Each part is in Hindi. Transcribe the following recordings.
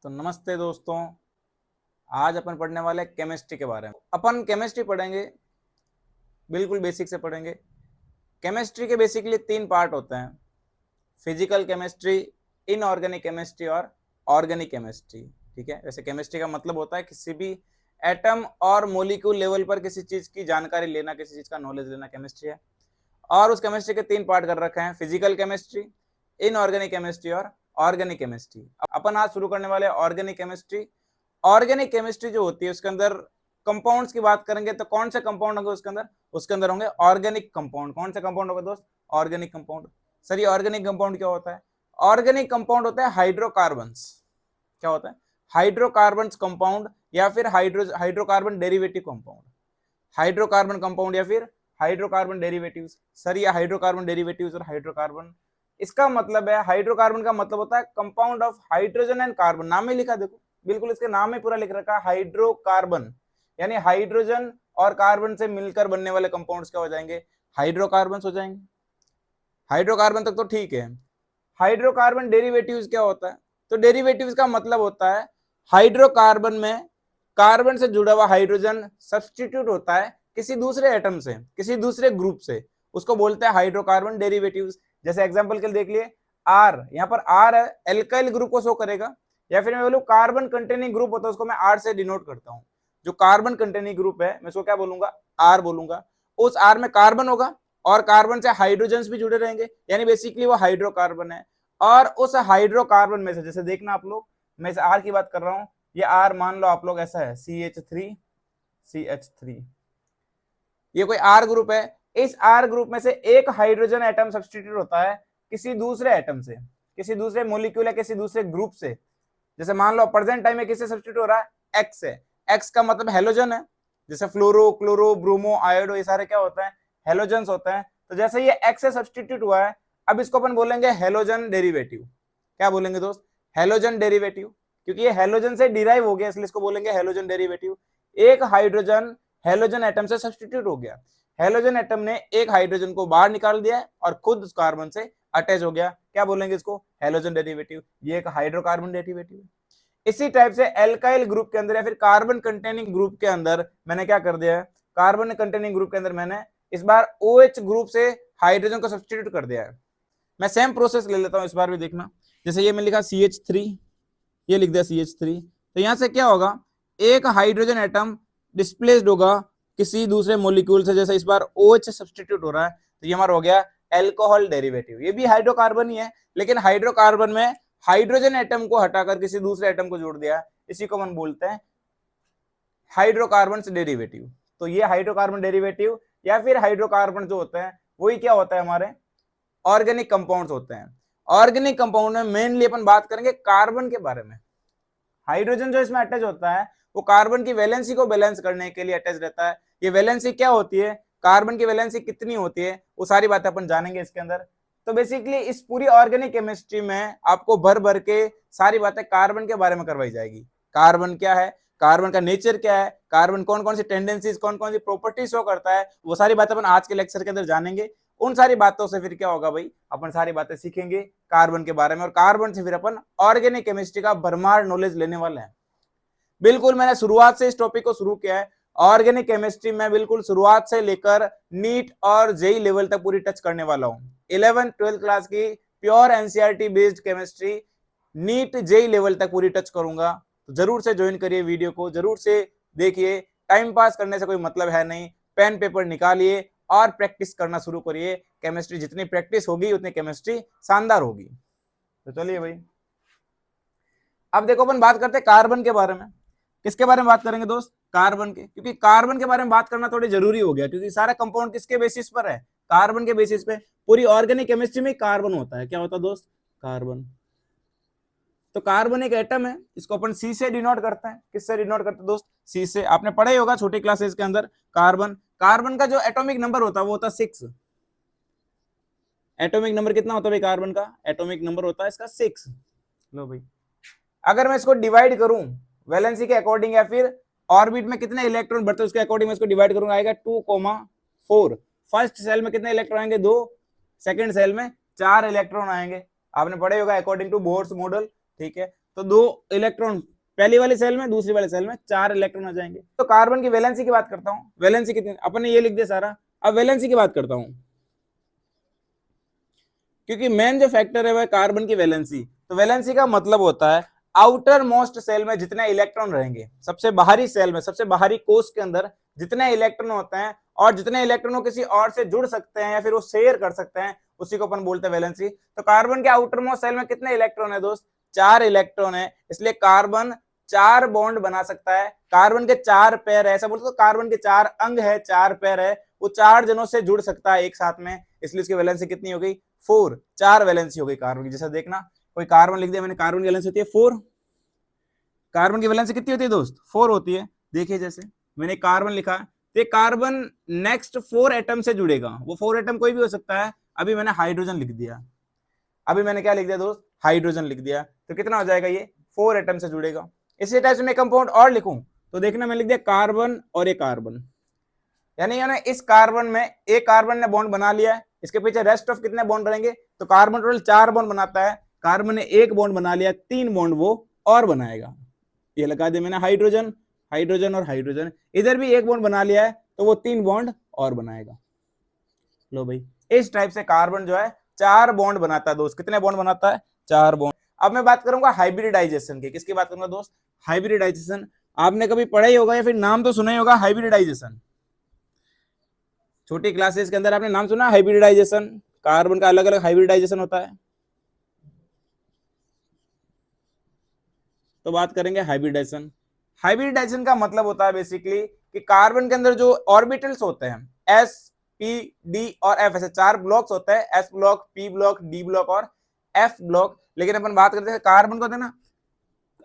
तो नमस्ते दोस्तों, आज अपन पढ़ने वाले केमिस्ट्री के बारे में। अपन केमिस्ट्री पढ़ेंगे, बिल्कुल बेसिक से पढ़ेंगे। केमिस्ट्री के बेसिकली 3 पार्ट होते हैं: फिजिकल केमिस्ट्री, इनऑर्गेनिक केमिस्ट्री और ऑर्गेनिक केमिस्ट्री। ठीक है, वैसे केमिस्ट्री का मतलब होता है किसी भी एटम और मोलिक्यूल लेवल पर किसी चीज की जानकारी लेना, किसी चीज का नॉलेज लेना केमिस्ट्री है। और उस केमिस्ट्री के 3 पार्ट कर रखे हैं: फिजिकल केमिस्ट्री, इनऑर्गेनिक केमिस्ट्री और ऑर्गेनिक केमिस्ट्री। अपन आज शुरू करने वाले ऑर्गेनिक केमिस्ट्री। ऑर्गेनिक केमिस्ट्री जो होती है उसके अंदर कंपाउंड्स की बात करेंगे तो कौन से कंपाउंड होंगे उसके अंदर होंगे ऑर्गेनिक कंपाउंड। कौन से कंपाउंड होंगे दोस्त? Organic compound. सर ये ऑर्गेनिक कंपाउंड क्या होता है? ऑर्गेनिक कंपाउंड होता है हाइड्रोकार्बन्स। क्या होता है? हाइड्रोकार्बन्स कंपाउंड या फिर hydrocarbon derivative compound. Hydrocarbon compound या फिर हाइड्रोकार्बन डेरिवेटिव्स। सर ये हाइड्रोकार्बन डेरिवेटिव्स और हाइड्रोकार्बन, इसका मतलब है हाइड्रोकार्बन का मतलब होता है compound of hydrogen and carbon. नाम में लिखा, देखो बिल्कुल इसके नाम में पूरा लिख रखा है हाइड्रोकार्बन, यानी हाइड्रोजन और कार्बन से मिलकर बनने वाले कंपाउंड्स क्या हो जाएंगे? हाइड्रोकार्बन्स हो जाएंगे। हाइड्रोकार्बन तक तो ठीक है। हाइड्रोकार्बन डेरिवेटिव्स क्या होता है? तो डेरिवेटिव्स का मतलब होता है हाइड्रोकार्बन में कार्बन से जुड़ा हुआ हाइड्रोजन सब्स्टिट्यूट होता है किसी दूसरे एटम से, किसी दूसरे ग्रुप से, उसको बोलते हैं हाइड्रोकार्बन डेरिवेटिव्स। जैसे एग्जांपल के लिए देख लिए, आर, यहाँ पर आर है, एल्काइल ग्रुप को शो करेगा। या फिर मैं बोलूं कार्बन कंटेनिंग ग्रुप होता है, उसको मैं आर से डिनोट करता हूँ। जो कार्बन कंटेनिंग ग्रुप है मैं उसको क्या बोलूंगा? आर बोलूंगा। उस आर में कार्बन होगा और कार्बन से हाइड्रोजन भी जुड़े रहेंगे, यानी बेसिकली वो हाइड्रोकार्बन है। और उस हाइड्रोकार्बन में से, जैसे देखना आप लोग, मैं इस आर की बात कर रहा हूं, ये आर मान लो आप लोग ऐसा है CH3, ये कोई आर ग्रुप है। इस आर ग्रुप में से एक हाइड्रोजन एटम सब्स्टिट्यूट होता है किसी दूसरे एटम से, किसी दूसरे मोलिक्यूल या किसी दूसरे ग्रुप से। जैसे मान लो प्रेजेंट टाइम में किससे सब्स्टिट्यूट हो रहा है? एक्स से। एक्स का मतलब हेलोजन है, जैसे फ्लोरो, क्लोरो, ब्रोमो, आयोडो, ये सारे क्या होता है? हेलोजन्स होते हैं। तो जैसे ये एक्स से सब्स्टिट्यूट हुआ है, अब इसको अपन बोलेंगे हेलोजन डेरिवेटिव। क्या बोलेंगे दोस्त? हेलोजन डेरिवेटिव, क्योंकि ये हेलोजन से डिराइव हो गया इसलिए इसको बोलेंगे हेलोजन डेरिवेटिव। एक हाइड्रोजन हेलोजन एटम से सब्स्टिट्यूट हो गया, हेलोजन एटम ने एक हाइड्रोजन को बाहर निकाल दिया और खुद उस कार्बन से अटैच हो गया, क्या बोलेंगे इसको? Halogen derivative. ये एक हाइड्रोकार्बन डेरिवेटिव है। इसी टाइप से एल्काइल ग्रुप के अंदर या फिर कार्बन कंटेनिंग ग्रुप के अंदर मैंने क्या कर दिया है? कार्बन कंटेनिंग ग्रुप के अंदर मैंने इस बार OH ग्रुप से हाइड्रोजन को सब्स्टिट्यूट कर दिया है। मैं सेम प्रोसेस ले लेता हूं इस बार भी, देखना। जैसे ये मैं लिखा CH3, ये लिख दिया CH3, तो यहां से क्या होगा? एक हाइड्रोजन एटम डिस्प्लेस्ड होगा किसी दूसरे मोलिक्यूल से। जैसे इस बार OH से सब्स्टिट्यूट हो रहा है तो ये हमारा हो गया एल्कोहल डेरिवेटिव। ये भी हाइड्रोकार्बन ही है, लेकिन हाइड्रोकार्बन में हाइड्रोजन एटम को हटाकर किसी दूसरे एटम को जोड़ दिया, इसी को हम बोलते हैं हाइड्रोकार्बन डेरिवेटिव। तो ये हाइड्रोकार्बन डेरिवेटिव या फिर हाइड्रोकार्बन जो होते हैं वही क्या होता है? हमारे ऑर्गेनिक कंपाउंड्स होते हैं। ऑर्गेनिक कंपाउंड में मेनली अपन बात करेंगे कार्बन के बारे में। हाइड्रोजन जो इसमें अटैच होता है वो कार्बन की वैलेंसी को बैलेंस करने के लिए अटैच रहता है। ये वैलेंसी क्या होती है, कार्बन की वैलेंसी कितनी होती है, वो सारी बातें अपन जानेंगे इसके अंदर। तो बेसिकली इस पूरी ऑर्गेनिक केमिस्ट्री में आपको भर भर के सारी बातें कार्बन के बारे में करवाई जाएगी। कार्बन क्या है, कार्बन का नेचर क्या है, कार्बन कौन कौन सी टेंडेंसीज, कौन कौन सी प्रॉपर्टी शो करता है, वो सारी बातें अपन आज के लेक्चर के अंदर जानेंगे। उन सारी बातों से फिर क्या होगा भाई, अपन सारी बातें सीखेंगे कार्बन के बारे में, और कार्बन से फिर अपन ऑर्गेनिक केमिस्ट्री का भरमार नॉलेज लेने वाले हैं। बिल्कुल मैंने शुरुआत से इस टॉपिक को शुरू किया है। ऑर्गेनिक केमिस्ट्री में बिल्कुल शुरुआत से लेकर नीट और जेई लेवल तक पूरी टच करने वाला हूं। 11th-12th क्लास की pure NCERT based chemistry NEET JEE level तक पूरी टच करूंगा। तो जरूर से ज्वाइन करिए वीडियो को, जरूर से देखिए। टाइम पास करने से कोई मतलब है नहीं, पेन पेपर निकालिए और प्रैक्टिस करना शुरू करिए। केमिस्ट्री जितनी प्रैक्टिस होगी उतनी केमिस्ट्री शानदार होगी। तो चलिए भाई, अब देखो अपन बात करते हैं कार्बन के बारे में। किसके बारे में बात करेंगे दोस्त? कार्बन के, क्योंकि कार्बन के बारे में बात करना थोड़ी जरूरी हो गया, क्योंकि सारा कंपाउंड किसके बेसिस पर है? कार्बन के बेसिस पे। पूरी ऑर्गेनिक केमिस्ट्री में कार्बन होता है। क्या होता है दोस्त? कार्बन। तो कार्बन एक एटम है, इसको अपन C से डिनोट करते हैं। किससे डिनोट करते हैं दोस्त? C से। आपने पढ़ा ही होगा छोटी क्लासेस के अंदर कार्बन। कार्बन का जो एटॉमिक नंबर होता है वो होता है 6। एटॉमिक नंबर कितना होता है भाई कार्बन का? एटॉमिक नंबर होता है इसका 6। लो भाई, अगर मैं इसको डिवाइड करूं वैलेंसी के अकॉर्डिंग या फिर ऑर्बिट में कितने इलेक्ट्रॉन बढ़ते हैं उसके अकॉर्डिंग मैं इसको डिवाइड करूंगा, आएगा 2,4। फर्स्ट सेल में कितने इलेक्ट्रॉन आएंगे? 2। सेकंड सेल में 4 इलेक्ट्रॉन आएंगे। आपने पढ़े होगा अकॉर्डिंग टू बोर्स मॉडल। ठीक है, तो 2 इलेक्ट्रॉन पहली वाली सेल में, दूसरी वाली सेल में 4 इलेक्ट्रॉन आ जाएंगे। तो कार्बन की वैलेंसी की बात करता हूं, वैलेंसी कितनी, अपन ने ये लिख दिया सारा। अब वैलेंसी की बात करता हूं, क्योंकि मेन जो फैक्टर है वह कार्बन की वैलेंसी। तो वैलेंसी का मतलब होता है आउटर मोस्ट सेल में जितने इलेक्ट्रॉन रहेंगे, सबसे बाहरी सेल में, सबसे बाहरी कोश के अंदर जितने इलेक्ट्रॉन होते हैं, और जितने इलेक्ट्रॉन किसी और से जुड़ सकते हैं या फिर वो शेयर कर सकते हैं, उसी को अपन बोलते हैं वैलेंसी। तो कार्बन के आउटर मोस्ट सेल में कितने इलेक्ट्रॉन है दोस्त? 4 इलेक्ट्रॉन है, इसलिए कार्बन 4 बॉन्ड बना सकता है। कार्बन के 4 पैर है, ऐसा बोलते तो कार्बन के 4 अंग है, 4 पैर है, वो 4 जनों से जुड़ सकता है एक साथ में, इसलिए उसकी वैलेंसी कितनी हो गई? 4। 4 वैलेंसी हो गई कार्बन की। जैसा देखना, कोई कार्बन लिख दिया मैंने, कार्बन की वैलेंसी होती है 4। कार्बन की वैलेंसी कितनी होती है दोस्त? 4 होती है। देखिए जैसे मैंने कार्बन लिखा, तो कार्बन नेक्स्ट 4 एटम से जुड़ेगा। वो 4 एटम कोई भी हो सकता है। अभी मैंने हाइड्रोजन लिख दिया, अभी मैंने क्या लिख दिया दोस्त? हाइड्रोजन लिख दिया। तो कितना हो जाएगा? ये 4 एटम से जुड़ेगा। इसी टाइप से मैं कंपाउंड और लिखूं तो देखना, मैं लिख दिया कार्बन और एक कार्बन, यानी इस कार्बन में एक कार्बन ने बॉन्ड बना लिया है, इसके पीछे रेस्ट ऑफ कितने बॉन्ड रहेंगे? तो कार्बन टोटल 4 बॉन्ड बनाता है, कार्बन ने एक बॉन्ड बना लिया, 3 बॉन्ड वो और बनाएगा। ये लगा दिया मैंने हाइड्रोजन, हाइड्रोजन और हाइड्रोजन। इधर भी एक बॉन्ड बना लिया है, तो वो 3 बॉन्ड और बनाएगा। लो भाई, इस टाइप से कार्बन जो है 4 बॉन्ड बनाता है दोस्त। कितने बॉन्ड बनाता है? 4 बॉन्ड। अब मैं बात करूंगा हाइब्रिडाइजेशन की। किसकी बात करूंगा दोस्त? हाइब्रिडाइजेशन। आपने कभी पढ़ा ही होगा या फिर नाम तो सुना ही होगा, हाइब्रिडाइजेशन। छोटी क्लासेस के अंदर आपने नाम सुना हाइब्रिडाइजेशन, कार्बन का अलग अलग हाइब्रिडाइजेशन होता है। तो बात करेंगे हाइब्रिडाइजेशन। हाइब्रिडाइजेशन का मतलब होता है बेसिकली कि कार्बन के अंदर जो ऑर्बिटल्स होते हैं, एस, पी, डी और एफ, ऐसे 4 ब्लॉक्स होते हैं, S block, P block, D block और एफ ब्लॉक। लेकिन अपन बात करते हैं कार्बन को, ना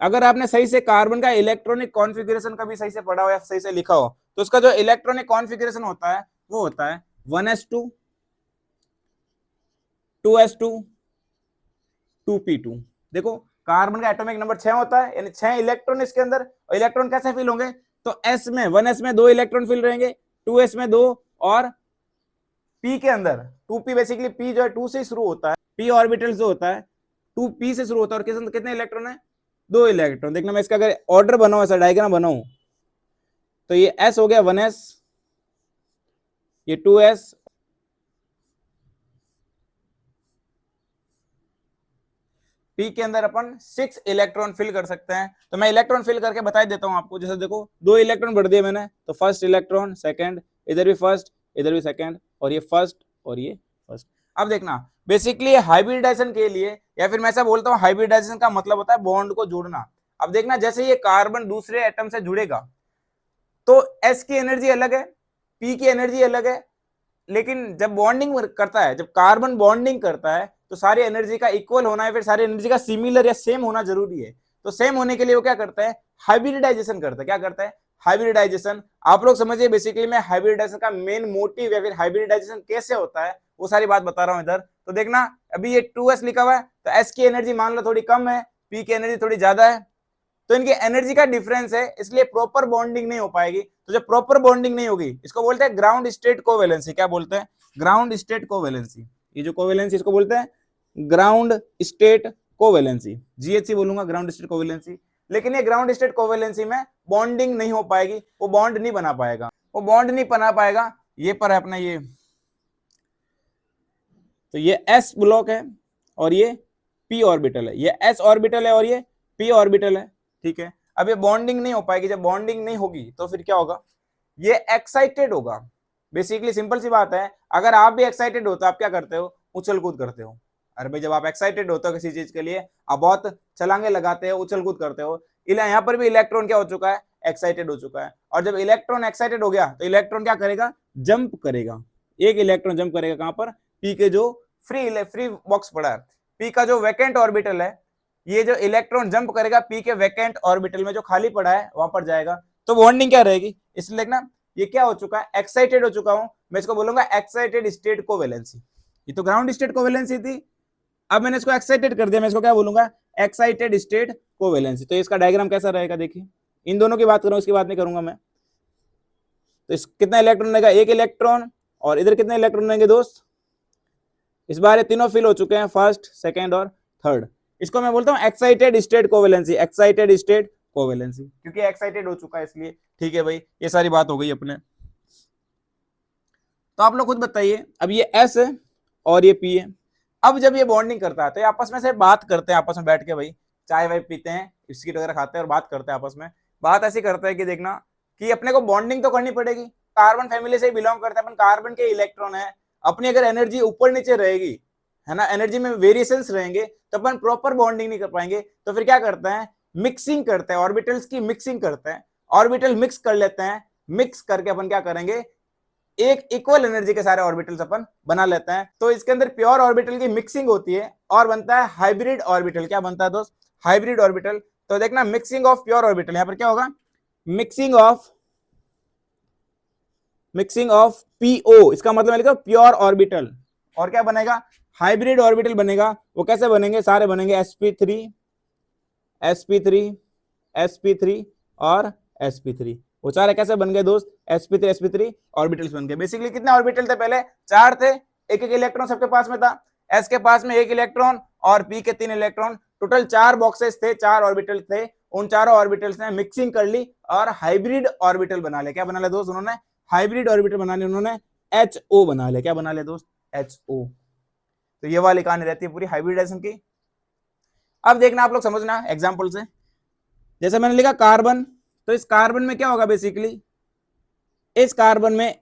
अगर आपने सही से कार्बन का इलेक्ट्रॉनिक कॉन्फ़िगरेशन कभी सही से पढ़ा हो या सही से लिखा हो, तो उसका जो इलेक्ट्रॉनिक कॉन्फ़िगरेशन होता है वो होता है 1s2, 2s2, 2p2। देखो कार्बन का एटॉमिक नंबर 6 होता है, यानी 6 इलेक्ट्रॉन इसके अंदर। और इलेक्ट्रॉन कैसे फिल होंगे? तो s में 1s में 2 इलेक्ट्रॉन फिल रहेंगे, 2s में 2, और p के अंदर 2p, बेसिकली p जो है 2 से शुरू होता है, p ऑर्बिटल जो होता है 2p से शुरू होता है, और किसके अंदर कितने इलेक्ट्रॉन है? 2 इलेक्ट्रॉन। देखना मैं इसका अगर ऑर्डर बनाऊं, ऐसा डायग्राम बनाऊं, तो ये s हो गया 1s, ये 2s, p के अंदर अपन 6 इलेक्ट्रॉन फिल कर सकते हैं। तो मैं इलेक्ट्रॉन फिल करके बता देता हूं आपको। जैसे देखो 2 इलेक्ट्रॉन बढ़ दिए मैंने, तो फर्स्ट इलेक्ट्रॉन, सेकंड, इधर भी फर्स्ट, इधर भी सेकंड, और ये फर्स्ट और ये फर्स्ट। अब देखना बेसिकली हाइब्रिडाइजेशन के लिए, या फिर मैं ऐसा बोलता हूं हाइब्रिडाइजेशन का मतलब होता है बॉन्ड को जोड़ना। अब देखना जैसे ये कार्बन दूसरे एटम से जुड़ेगा, तो s की एनर्जी अलग है, p की एनर्जी अलग है, लेकिन जब बॉन्डिंग करता है, जब कार्बन बॉन्डिंग करता है, तो सारी एनर्जी का इक्वल होना है, फिर सारी एनर्जी का सिमिलर या सेम होना जरूरी है। तो सेम होने के लिए वो क्या करता है? हाइब्रिडाइजेशन करता है। क्या करता है? हाइब्रिडाइजेशन। आप लोग समझिए बेसिकली मैं हाइब्रिडाइजेशन का मेन मोटिव या फिर हाइब्रिडाइजेशन कैसे होता है वो सारी बात बता रहा हूं इधर। तो देखना अभी ये 2s लिखा हुआ है, तो s की एनर्जी मान लो थोड़ी कम है, p की एनर्जी थोड़ी ज्यादा है, तो इनकी एनर्जी का डिफरेंस है, इसलिए प्रॉपर बॉन्डिंग नहीं हो पाएगी। तो जब प्रॉपर बॉन्डिंग नहीं होगी, इसको बोलते हैं ग्राउंड स्टेट कोवैलेंसी। क्या बोलते हैं? Ground state covalency. ये जो कोवैलेंसी इसको बोलते हैं ग्राउंड स्टेट कोवैलेंसी, जीएचसी बोलूंगा, ग्राउंड स्टेट कोवैलेंसी। लेकिन ये ग्राउंड स्टेट कोवैलेंसी में बॉन्डिंग नहीं हो पाएगी, वो बॉन्ड नहीं बना पाएगा, वो बॉन्ड नहीं बना पाएगा। ये पर है अपना ये, तो ये s ब्लॉक है और ये p ऑर्बिटल है, ये s ऑर्बिटल है और ये p ऑर्बिटल है, ठीक है। अब ये बॉन्डिंग नहीं हो पाएगी। जब बॉन्डिंग नहीं होगी तो फिर क्या होगा? ये एक्साइटेड होगा। बेसिकली सिंपल सी बात है, अगर आप भी एक्साइटेड हो तो आप क्या करते हो? उछल कूद करते हो। अरे भाई जब आप एक्साइटेड होते हो किसी चीज के लिए, आप बहुत छलांगे लगाते हो, उछल कूद करते हो। यहाँ पर भी इलेक्ट्रॉन क्या हो चुका है? एक्साइटेड हो चुका है। और जब इलेक्ट्रॉन एक्साइटेड हो गया तो इलेक्ट्रॉन क्या करेगा? जंप करेगा। एक इलेक्ट्रॉन जंप करेगा कहां पर? पी के जो फ्री बॉक्स पड़ा है, पी का जो वैकेंट ऑर्बिटल है, ये जो इलेक्ट्रॉन जंप करेगा पी के वैकेंट ऑर्बिटल में जो खाली पड़ा है वहां पर जाएगा। तो बॉन्डिंग क्या रहेगी? इसलिए देखना ये क्या हो चुका है? एक्साइटेड हो चुका हूं मैं, इसको बोलूंगा एक्साइटेड स्टेट कोवैलेंसी। ये तो ग्राउंड स्टेट कोवैलेंसी थी, अब मैंने इसको एक्साइटेड कर दिया, मैं इसको क्या बोलूंगा? Excited state covalency. तो इसका डायग्राम कैसा रहेगा देखिए, इन दोनों की बात करूं, इसकी बात नहीं करूंगा मैं। तो इस कितना इलेक्ट्रॉन रहेगा? एक इलेक्ट्रॉन। और इधर कितने इलेक्ट्रॉन रहेंगे दोस्त? इस बार ये तीनों फिल हो चुके हैं, फर्स्ट, सेकेंड और थर्ड। इसको मैं बोलता हूँ excited state covalency, excited state covalency, क्योंकि एक्साइटेड हो चुका है इसलिए। ठीक है भाई, ये सारी बात हो गई अपने। तो आप लोग खुद बताइए, अब ये S है और ये P है, अब जब ये बॉन्डिंग करता है तो ये आपस में से बात करते हैं, आपस में बैठ के भाई चाय वाय पीते हैं, बिस्किट वगैरह खाते हैं और बात करते हैं आपस में। बात ऐसी करते हैं कि देखना कि अपने को बॉन्डिंग तो करनी पड़ेगी, कार्बन फैमिली से बिलोंग करता है अपन, कार्बन के इलेक्ट्रॉन है, अपनी अगर एनर्जी ऊपर नीचे रहेगी है ना, एनर्जी में वेरिएशंस रहेंगे तो अपन प्रॉपर बॉन्डिंग नहीं कर पाएंगे। तो फिर क्या करते हैं, मिक्सिंग करते हैं, ऑर्बिटल्स की मिक्सिंग करते हैं, ऑर्बिटल मिक्स कर लेते हैं, मिक्स करके अपन क्या करेंगे, एक इक्वल एनर्जी के सारे ऑर्बिटल्स अपन बना लेते हैं। तो इसके अंदर प्योर ऑर्बिटल की मिक्सिंग होती है और बनता है हाइब्रिड ऑर्बिटल। क्या बनता है दोस्त, हाइब्रिड ऑर्बिटल। तो देखना मिक्सिंग ऑफ प्योर ऑर्बिटल, यहां पर क्या होगा, मिक्सिंग ऑफ पीओ, इसका मतलब लिखो प्योर ऑर्बिटल, और क्या बनेगा, हाइब्रिड ऑर्बिटल बनेगा। वो कैसे बनेंगे, सारे बनेंगे sp3 sp3 sp3 और sp3। वो चार कैसे बन गए दोस्त, sp3 ऑर्बिटल्स बन गए। बेसिकली कितने ऑर्बिटल थे, पहले चार थे, एक एक इलेक्ट्रॉन सबके पास में था, s के पास में एक इलेक्ट्रॉन और p के 3 इलेक्ट्रॉन, टोटल 4 बॉक्सेस थे, 4 ऑर्बिटल थे। उन चारों ऑर्बिटल्स ने मिक्सिंग कर ली और हाइब्रिड ऑर्बिटल बना ले। क्या बना ले दोस्त, उन्होंने हाइब्रिड ऑर्बिटल बना ले, उन्होंने HO बना ले। क्या बना ले दोस्त, HO। तो ये वाली कहानी रहती है पूरी हाइब्रिडाइजेशन की। अब देखना आप लोग समझना एग्जांपल से, जैसे मैंने लिखा कार्बन, तो इस कार्बन में क्या होगा, बेसिकली इस कार्बन में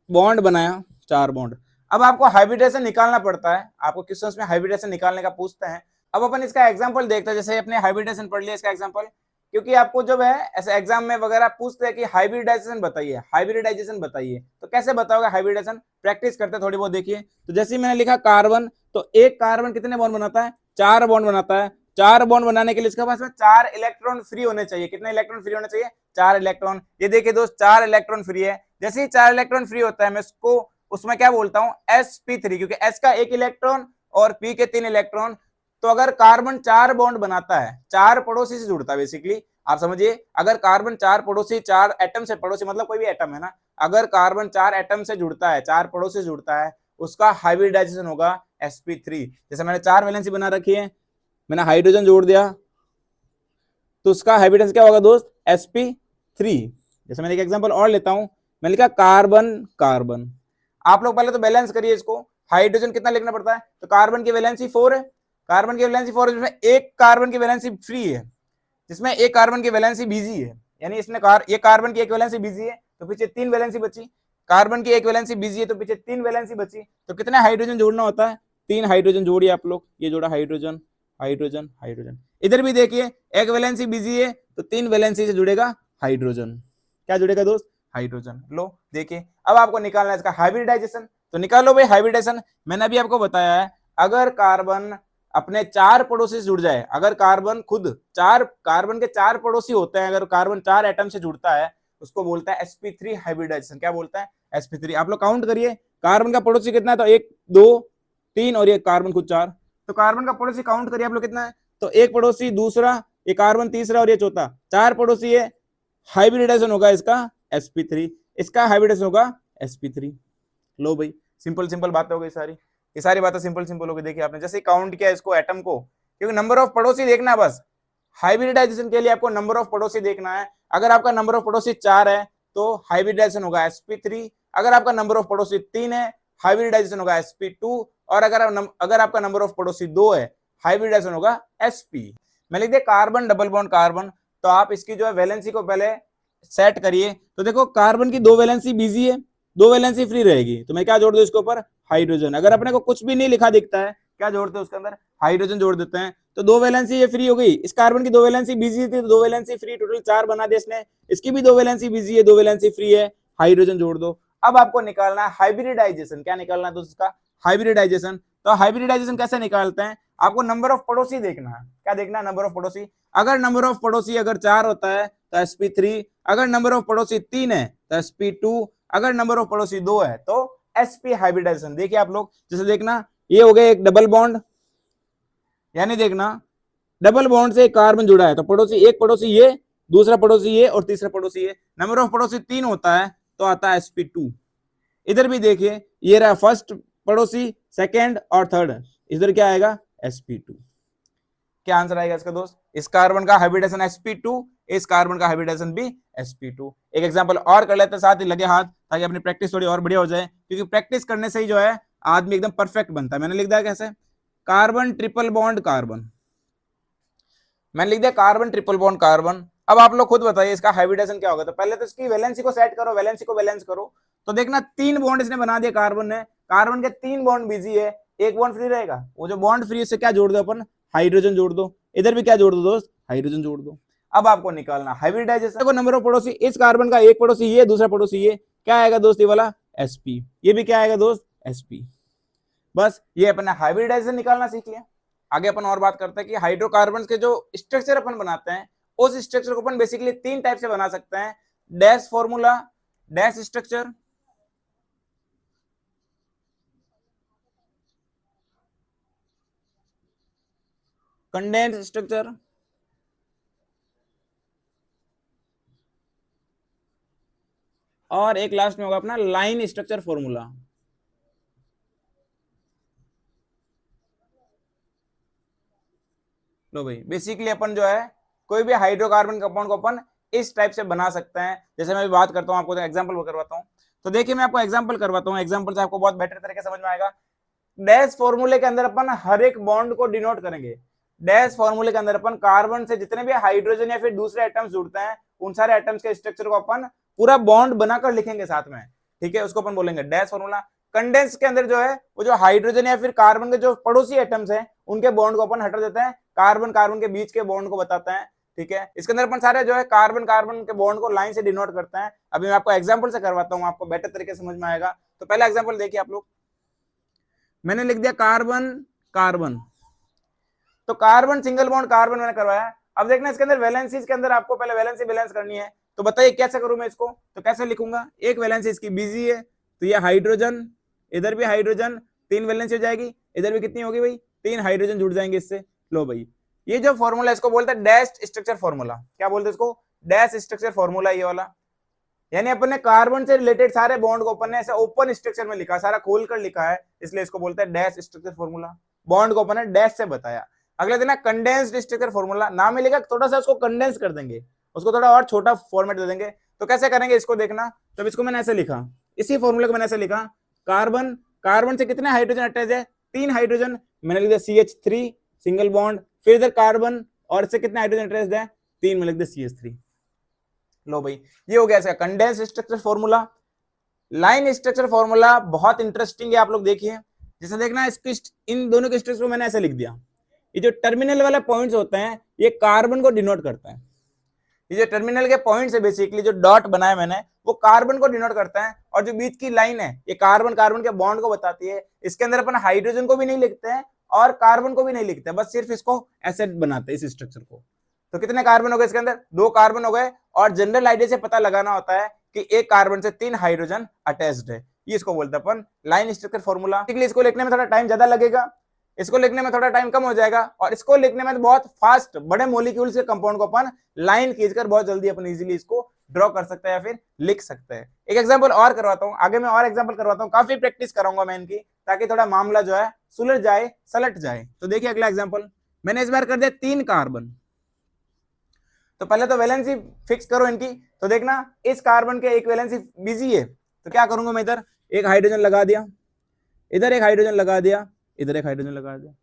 बॉन्ड बनाया, 4 बॉन्ड। अब आपको हाइब्रिडेशन निकालना पड़ता है, आपको क्वेश्चंस में हाइब्रिडेशन निकालने का पूछते हैं। अब अपन इसका एग्जांपल देखते हैं, जैसे अपने हाइब्रिडेशन पढ़ लिया, इसका एग्जांपल, क्योंकि आपको जब है ऐसे एग्जाम में वगैरह पूछते हैं कि हाइब्रिडाइजेशन बताइए, हाइब्रिडाइजेशन बताइए, तो कैसे बताओगे हाइब्रिडेशन, प्रैक्टिस करते थोड़ी बहुत। देखिए, तो जैसे मैंने लिखा कार्बन, तो एक कार्बन कितने बॉन्ड बनाता है, 4 बॉन्ड बनाता है। 4 बॉन्ड बनाने के लिए इसके पास में 4 इलेक्ट्रॉन फ्री होने चाहिए। कितने इलेक्ट्रॉन फ्री होने चाहिए, 4 इलेक्ट्रॉन। ये देखिए दोस्त, 4 इलेक्ट्रॉन फ्री है। जैसे ही 4 इलेक्ट्रॉन फ्री होता है, मैं इसको उसमें क्या बोलता हूं, sp3, क्योंकि s का 1 इलेक्ट्रॉन और p के 3 इलेक्ट्रॉन। तो अगर कार्बन 4 बॉन्ड बनाता है, 4 पड़ोसी से जुड़ता है, बेसिकली आप समझिए, अगर कार्बन 4 पड़ोसी, 4 एटम से पड़ोसी, मतलब कोई भी एटम है ना, अगर कार्बन 4 एटम से जुड़ता है, 4 पड़ोसी से जुड़ता है, उसका हाइब्रिडाइजेशन होगा sp3। जैसे मैंने 4 वैलेंसी बना रखी है, मैंने हाइड्रोजन जोड़ दिया, तो उसका हाइब्रिडेशन क्या होगा दोस्त, sp3। जैसे मैंने एक एग्जांपल और लेता हूं, मैंने लिखा कार्बन कार्बन। आप लोग पहले तो बैलेंस करिए इसको, हाइड्रोजन कितना लिखना पड़ता है, तो कार्बन की वैलेंसी 4 है, कार्बन की वैलेंसी 4 है, जिसमें एक कार्बन की वैलेंसी फ्री है, जिसमें एक कार्बन की वैलेंसी बिजी है, यानी इसने ये कार्बन की एक वैलेंसी बिजी है, तो पीछे 3 वैलेंसी बची। कार्बन की एक वैलेंसी बिजी है, तो पीछे 3 वैलेंसी बची। तो कितने हाइड्रोजन जोड़ना होता है, 3 हाइड्रोजन जोड़िए आप लोग। ये जोड़ा हाइड्रोजन हाइड्रोजन हाइड्रोजन। इधर भी देखिए, एक वैलेंसी बिजी है, तो 3 वैलेंसी से जुड़ेगा हाइड्रोजन। क्या जुड़ेगा दोस्त, हाइड्रोजन। लो देखिए, अब आपको निकालना है इसका हाइब्रिडाइजेशन, तो निकालो भाई हाइब्रिडाइजेशन। मैंने अभी आपको बताया है, अगर कार्बन अपने 4 पड़ोसी से जुड़ जाए, अगर कार्बन खुद 4, कार्बन के 4 पड़ोसी होते हैं, अगर कार्बन 4 एटम से जुड़ता है, उसको बोलता है sp3 हाइब्रिडाइजेशन। क्या बोलता है, sp3। आप लोग काउंट करिए, कार्बन का पड़ोसी कितना है, तो 1 2 3 और ये कार्बन खुद 4। तो कार्बन का पड़ोसी काउंट करिए आप लोग कितना है, तो एक पड़ोसी, दूसरा, ये कार्बन तीसरा और ये चौथा, 4 पड़ोसी है, हाइब्रिडाइजेशन होगा इसका sp3, इसका हाइब्रिडाइजेशन होगा sp3। लो भाई, सिंपल सिंपल बातें हो गई सारी, ये सारी बातें सिंपल सिंपल हो गई। देखिए आपने जैसे काउंट किया इसको एटम को, क्योंकि नंबर ऑफ पड़ोसी देखना है बस, हाइब्रिडाइजेशन के लिए आपको नंबर ऑफ पड़ोसी देखना है। अगर आपका नंबर ऑफ पड़ोसी 4 है तो हाइब्रिडाइजेशन होगा sp3, अगर आपका नंबर ऑफ पड़ोसी 3 है हाइब्रिडाइजेशन होगा sp2, और अगर आपका नंबर ऑफ पड़ोसी 2 है हाइब्रिडाइजेशन होगा sp। मैं लिख दे कार्बन डबल बॉन्ड कार्बन, तो आप इसकी जो है वैलेंसी को पहले सेट करिए। तो देखो कार्बन की 2 वैलेंसी बिजी है, 2 वैलेंसी फ्री रहेगी, तो मैं क्या जोड़ दूं इसके ऊपर, हाइड्रोजन। अगर अपने को कुछ भी नहीं लिखा दिखता है, क्या जोड़ते हैं उसके अंदर, हाइड्रोजन जोड़ देते हैं। तो 2 वैलेंसी ये फ्री हो गई, इस कार्बन की 2 वैलेंसी बिजी थी, तो 2 वैलेंसी फ्री, टोटल 4 बना दिया इसने। इसकी भी 2 वैलेंसी बिजी है, 2 वैलेंसी फ्री है, हाइड्रोजन जोड़ दो। अब आपको निकालना है हाइब्रिडाइजेशन। क्या निकालना है दोस्तों, इसका हाइब्रिडाइजेशन। तो हाइब्रिडाइजेशन कैसे निकालते हैं, आपको नंबर ऑफ पड़ोसी देखना है। क्या देखना है, नंबर ऑफ पड़ोसी। अगर नंबर ऑफ पड़ोसी अगर 4 होता है तो sp3, अगर नंबर ऑफ पड़ोसी 3 है तो sp2, अगर नंबर ऑफ पड़ोसी 2 है तो sp हाइब्रिडाइजेशन। देखिए आप लोग, जैसे देखना, ये हो गया एक डबल बॉन्ड, यानी देखना डबल बॉन्ड से कार्बन जुड़ा है, तो पड़ोसी, एक पड़ोसी ये, दूसरा पड़ोसी ये और तीसरा पड़ोसी ये। नंबर ऑफ पड़ोसी 3 होता है तो आता है sp2। इधर भी देखिए, ये रहा फर्स्ट पड़ोसी, सेकेंड और थर्ड, इधर क्या आएगा sp2। क्या आंसर आएगा इसका दोस्त? इस कार्बन का हाइब्रिडेशन sp2, इस कार्बन का हाइब्रिडेशन भी sp2। एक एग्जांपल और कर लेते हैं, साथ ही लगे हाथ, ताकि अपनी प्रैक्टिस थोड़ी और बढ़िया हो जाए, क्योंकि प्रैक्टिस करने से ही जो है आदमी एकदम परफेक्ट बनता है। मैंने लिख दिया कैसे, कार्बन ट्रिपल बॉन्ड कार्बन, मैंने लिख दिया कार्बन ट्रिपल बॉन्ड कार्बन। अब आप लोग खुद बताइए इसका हाइब्रिडेशन क्या होगा। तो पहले तो इसकी वैलेंसी को सेट करो, वैलेंसी को बैलेंस करो। तो देखना 3 बॉन्ड इसने बना दिया कार्बन ने, कार्बन के 3 बॉन्ड बिजी है, एक बॉन्ड फ्री रहेगा। वो जो बॉन्ड फ्री उससे क्या जोड़ दो अपन, हाइड्रोजन जोड़ दो, इधर भी क्या जोड़ दो दोस्त, हाइड्रोजन जोड़ दो। अब आपको निकालना हाइब्रिडाइजेशन। देखो नंबर ऑफ पड़ोसी, इस कार्बन का एक पड़ोसी ये, दूसरा पड़ोसी ये, क्या आएगा दोस्त, ये वाला sp, ये भी क्या आएगा दोस्त, sp। बस ये अपना हाइब्रिडाइजेशन निकालना सीख लिया। आगे अपन और बात करते हैं कि हाइड्रोकार्बन के जो स्ट्रक्चर अपन बनाते हैं, उस स्ट्रक्चर को अपन बेसिकली 3 टाइप से बना सकते हैं। Dash formula, dash structure, condense structure, और एक लास्ट में होगा अपना लाइन स्ट्रक्चर फॉर्मूला। लो भाई, बेसिकली अपन जो है कोई भी हाइड्रोकार्बन कंपाउंड को अपन इस टाइप से बना सकते हैं। जैसे मैं भी बात करता हूँ, आपको एग्जांपल करवाता हूँ। तो देखिए मैं आपको एग्जांपल करवाता हूँ, एग्जांपल से आपको बहुत बेटर तरीके समझ में आएगा। डैश फॉर्मूले के अंदर अपन हर एक बॉन्ड को डिनोट करेंगे। डैश फॉर्मूले के अंदर अपन कार्बन से जितने भी हाइड्रोजन या फिर दूसरे एटम्स जुड़ते हैं, उन सारे एटम्स के स्ट्रक्चर को अपन पूरा बॉन्ड बनाकर लिखेंगे साथ में, ठीक है, उसको अपन बोलेंगे डैश फॉर्मूला। कंडेंस के अंदर जो है वो जो हाइड्रोजन या फिर कार्बन के जो पड़ोसी एटम्स हैं उनके बॉन्ड को अपन हटा देते हैं, कार्बन कार्बन के बीच के बॉन्ड को बताते हैं, ठीक है। इसके अंदर अपन सारे जो है कार्बन कार्बन के बॉन्ड को लाइन से डिनोट करते हैं। अभी मैं आपको एग्जांपल से करवाता हूँ, आपको बेटर तरीके से समझ में आएगा। तो पहला एग्जांपल देखिए आप लोग, मैंने लिख दिया कार्बन कार्बन, तो कार्बन सिंगल बॉन्ड कार्बन मैंने करवाया। अब देखना इसके अंदर वैलेंसीज के अंदर आपको पहले वैलेंसी बैलेंस करनी है। तो बताइए कैसे करूं मैं इसको, तो कैसे लिखूंगा, एक वैलेंसी इसकी बिजी है, तो ये हाइड्रोजन, इधर भी हाइड्रोजन, 3 वैलेंसी हो जाएगी, इधर भी कितनी होगी भाई, 3 हाइड्रोजन जुड़ जाएंगे इससे। लो भाई, ये जो फॉर्मूला इसको बोलते हैं डैश स्ट्रक्चर फॉर्मूला। क्या बोलते हैं इसको, डैश स्ट्रक्चर फॉर्मूला, ये वाला। यानी अपन ने कार्बन से रिलेटेड सारे बॉन्ड को अपन ने ऐसे ओपन स्ट्रक्चर में लिखा, सारा खोलकर लिखा है, इसलिए इसको बोलते हैं डैश स्ट्रक्चर फॉर्मूला। बॉन्ड को अपन ने डैश से बताया। अगले दिन कंडेंस्ड स्ट्रक्चर फॉर्मूला, नाम मिलेगा, थोड़ा सा उसको कंडेंस कर देंगे, उसको थोड़ा और छोटा फॉर्मेट दे देंगे। तो कैसे करेंगे इसको देखना। तो इसको मैंने ऐसे लिखा, इसी फॉर्मूले को मैंने ऐसे लिखा, कार्बन, कार्बन से कितने हाइड्रोजन अटैच है, 3 हाइड्रोजन, मैंने लिख दिया CH3 सिंगल बॉन्ड, फिर इधर कार्बन और इससे कितने हाइड्रोजन अटैच है, 3, मैंने लिख दिया CH3। लो भाई, ये हो गया इसका condense structure formula. Line structure formula बहुत इंटरेस्टिंग है, आप लोग देखिए। जैसे देखना इसकी, इन दोनों के स्ट्रक्चर को मैंने ऐसे लिख दिया, ये जो टर्मिनल वाले पॉइंट्स होते हैं ये कार्बन को डिनोट करता है। ये जो टर्मिनल के पॉइंट्स है, बेसिकली जो डॉट बनाया मैंने, वो कार्बन को डिनोट करता है। और जो बीच की लाइन है ये कार्बन कार्बन के बॉन्ड को बताती है। इसके अंदर अपन हाइड्रोजन को भी नहीं लिखते हैं और कार्बन को भी नहीं लिखते, बस सिर्फ इसको ऐसे बनाते हैं, इस स्ट्रक्चर को। तो कितने कार्बन हो गए इसके अंदर, 2 कार्बन हो गए। और जनरल आइडिया से पता लगाना होता है कि एक कार्बन से 3 हाइड्रोजन अटैच्ड है, ये इसको बोलते हैं अपन लाइन स्ट्रक्चर फॉर्मूला। इसको लिखने में थोड़ा टाइम ज्यादा लगेगा, इसको लिखने में थोड़ा टाइम कम हो जाएगा, और इसको लिखने में बहुत फास्ट बड़े मॉलिक्यूल के कंपाउंड को अपन लाइन खींचकर बहुत जल्दी अपन इजीली इसको ड्रॉ कर सकते हैं या फिर लिख सकते हैं। एक एग्जांपल और करवाता हूं, आगे मैं और एग्जांपल करवाता हूं, काफी प्रैक्टिस कराऊंगा मैं इनकी, ताकि थोड़ा मामला जो है सुलझ जाए, सलट जाए। तो देखिए अगला एग्जांपल, मैंने इस बार कर दिया 3 कार्बन। तो पहले तो वैलेंसी फिक्स करो इनकी। तो देखना इस कार्बन के एक वैलेंसी बिजी है, तो क्या करूंगा मैं, इधर एक हाइड्रोजन लगा दिया, इधर एक हाइड्रोजन लगा दिया, इधर एक हाइड्रोजन लगा दिया।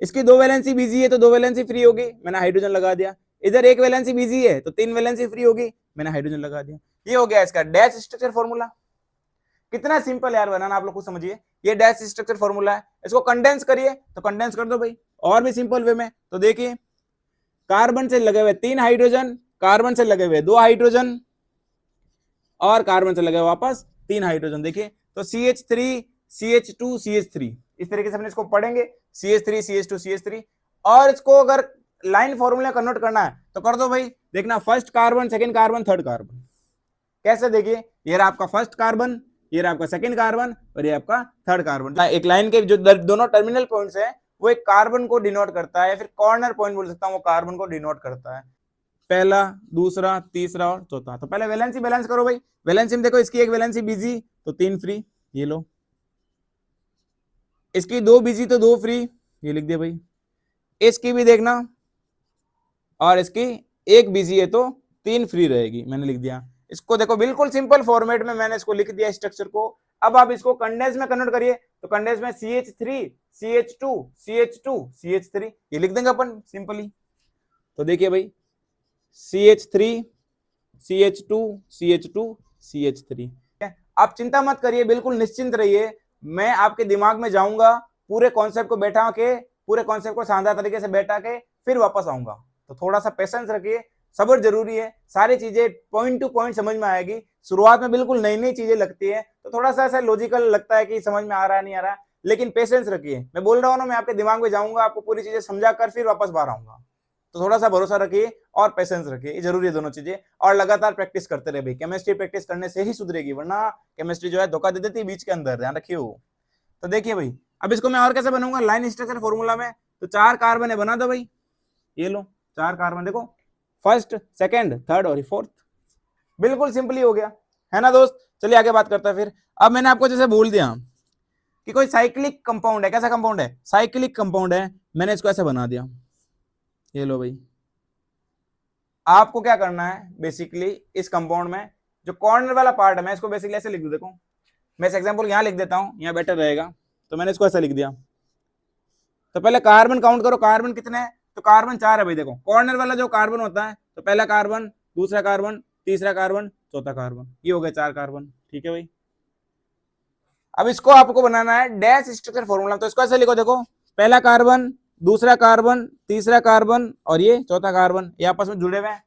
इसकी 2 वैलेंसी बिजी है तो 2 वैलेंसी फ्री होगी, मैंने हाइड्रोजन लगा दिया। इधर एक वैलेंसी बिजी है तो 3 वैलेंसी फ्री होगी, मैंने हाइड्रोजन लगा दिया। ये हो गया इसका डैश स्ट्रक्चर फॉर्मूला। कितना सिंपल यार बनाना, आप लोग कुछ समझिए। ये डैश स्ट्रक्चर फॉर्मूला है, इसको कंडेंस करिए, तो कंडेंस कर दो भाई और भी सिंपल वे में। तो देखिए कार्बन से लगे हुए 3 हाइड्रोजन, कार्बन से लगे हुए 2 हाइड्रोजन, और कार्बन से लगे वापस 3 हाइड्रोजन। देखिए तो CH3 CH2 CH3, इस तरीके से अपने इसको पढ़ेंगे, CH3 CH2 CH3। और इसको अगर लाइन फॉर्मूला कन्वर्ट करना है तो कर दो भाई। देखना first carbon, second carbon, third carbon, कैसे, देखिए ये रहा आपका फर्स्ट कार्बन, ये रहा आपका सेकंड कार्बन, और ये आपका थर्ड कार्बन। एक लाइन के जो दोनों टर्मिनल पॉइंट्स है वो एक कार्बन को डिनोट करता है, या फिर कॉर्नर पॉइंट बोल सकता हूं, वो कार्बन को डिनोट करता है। पहला, दूसरा, तीसरा और चौथा। तो पहले वैलेंसी बैलेंस करो भाई। वैलेंसी में देखो इसकी एक वैलेंसी बिजी तो 3 फ्री, ये लो। इसकी 2 बिजी तो 2 फ्री, ये लिख दिया भाई। इसकी भी देखना, और इसकी एक बिजी है तो 3 फ्री रहेगी, मैंने लिख दिया। इसको देखो बिल्कुल सिंपल फॉर्मेट में मैंने इसको लिख दिया स्ट्रक्चर को। अब आप इसको कंडेंस में कन्वर्ट करिए, तो कंडेंस में CH3 CH2 CH2 CH3 ये लिख देंगे अपन सिंपली। तो देखिए भाई CH3 CH2 CH2 CH3। आप चिंता मत करिए, बिल्कुल निश्चिंत रहिए, मैं आपके दिमाग में जाऊंगा, पूरे कॉन्सेप्ट को बैठा के, पूरे कॉन्सेप्ट को शानदार तरीके से बैठा के फिर वापस आऊंगा। तो थोड़ा सा पेशेंस रखिए, सब्र जरूरी है, सारी चीजें पॉइंट टू पॉइंट समझ में आएगी। शुरुआत में बिल्कुल नई नई चीजें लगती है तो थोड़ा सा ऐसा लॉजिकल लगता है कि समझ में आ रहा है नहीं आ रहा, लेकिन पेशेंस रखिए। मैं बोल रहा हूँ ना, मैं आपके दिमाग में जाऊंगा, आपको पूरी चीजें समझा कर फिर वापस बाहर आऊंगा। तो थोड़ा सा भरोसा रखिए और पेशेंस रखिए, ये जरूरी है दोनों चीजें। और लगातार प्रैक्टिस करते रहे भाई, केमिस्ट्री प्रैक्टिस करने से ही सुधरेगी, वरना केमिस्ट्री जो है धोखा दे देती है बीच के अंदर, ध्यान रखिए वो। तो देखिए भाई, अब इसको मैं और कैसे बनाऊंगा लाइन स्ट्रक्चर फॉर्मूला में, तो 4 कार्बन है, बना दो भाई। ये लो 4 कार्बन, देखो फर्स्ट सेकंड थर्ड और फोर्थ, बिल्कुल सिंपली हो गया है ना दोस्त। चलिए आगे बात करते हैं फिर। अब मैंने आपको जैसे बोल दिया कि कोई साइक्लिक कंपाउंड है, कैसा कंपाउंड है, साइक्लिक कंपाउंड है, मैंने इसको ऐसे बना दिया। ये लो भाई, आपको क्या करना है बेसिकली, इस कंपाउंड में जो कॉर्नर वाला पार्ट है मैं इसको बेसिकली ऐसे लिख दूं, देखो मैं इस एग्जांपल यहां लिख देता हूं, यहां बेटर रहेगा, तो मैंने इसको ऐसा लिख दिया। तो पहले कार्बन काउंट करो, कार्बन कितने हैं, तो कार्बन 4 है भाई। देखो कॉर्नर वाला जो कार्बन होता है, तो पहला कार्बन, दूसरा कार्बन, तीसरा कार्बन, चौथा कार्बन, ये हो गए 4 कार्बन, ठीक है भाई। अब इसको आपको बनाना है डैश स्ट्रक्चर फॉर्मूला, तो इसको ऐसे लिखो, देखो पहला कार्बन, दूसरा कार्बन, तीसरा कार्बन और ये चौथा कार्बन, ये आपस में जुड़े हुए हैं।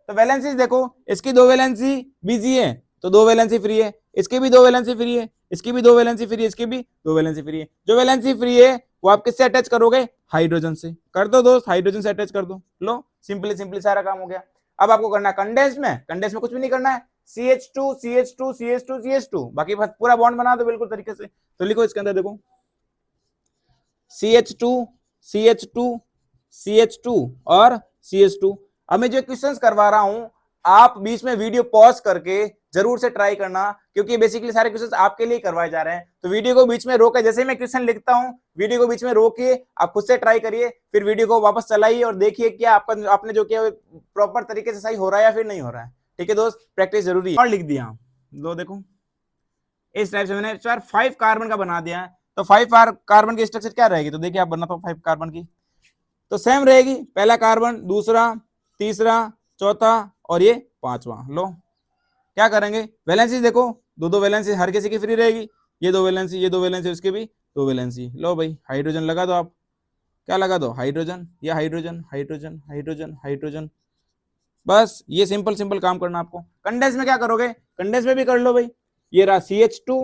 तो वैलेंसी देखो, इसकी 2 वैलेंसी बिजी है तो 2 वैलेंसी फ्री है, इसकी भी 2 वैलेंसी फ्री है, इसकी भी 2 वैलेंसी फ्री है, इसकी भी 2 वैलेंसी फ्री है। जो वैलेंसी फ्री है वो आप किससे अटैच करोगे, हाइड्रोजन से। कर दो दोस्त, हाइड्रोजन से अटैच कर दो, लो सिंपली सिंपली सारा काम हो गया। अब आपको करना है कंडेंस में, कंडेंस में कुछ भी नहीं करना है, CH2 CH2 CH2 CH2, बाकी पूरा बॉन्ड बना दो बिल्कुल तरीके से। तो लिखो इसके अंदर, देखो CH2 CH2 CH2 और CH2। अब मैं जो क्वेश्चंस करवा रहा हूं, आप बीच में वीडियो पॉज करके जरूर से ट्राई करना, क्योंकि बेसिकली सारे क्वेश्चंस आपके लिए करवाए जा रहे हैं। तो वीडियो को बीच में रोके, जैसे मैं क्वेश्चन लिखता हूं वीडियो को बीच में रोके आप खुद से ट्राई करिए, फिर वीडियो को वापस चलाइए और देखिए क्या आपका आपने जो किया प्रॉपर तरीके से सही हो रहा है या फिर नहीं हो रहा है। ठीक है दोस्त, प्रैक्टिस जरूरी है। और लिख दिया लो, देखो इस टाइप से मैंने 5 कार्बन का बना दिया है। तो 5 कार्बन की स्ट्रक्चर क्या रहेगी, तो देखिए आप बनाता हूं 5 कार्बन की, तो सेम रहेगी, पहला कार्बन, दूसरा, तीसरा, चौथा और ये पांचवा। लो क्या करेंगे, वैलेंसी देखो, 2 वैलेंसी हर किसी की फ्री रहेगी, ये 2 वैलेंसी, ये 2 वैलेंसी, उसके भी 2 वैलेंसी। लो भाई हाइड्रोजन लगा दो, आप क्या लगा दो, हाइड्रोजन, या हाइड्रोजन हाइड्रोजन हाइड्रोजन हाइड्रोजन, बस ये सिंपल सिंपल काम करना आपको। कंडेंस में क्या करोगे, कंडेंस में भी कर लो भाई, ये रहा CH2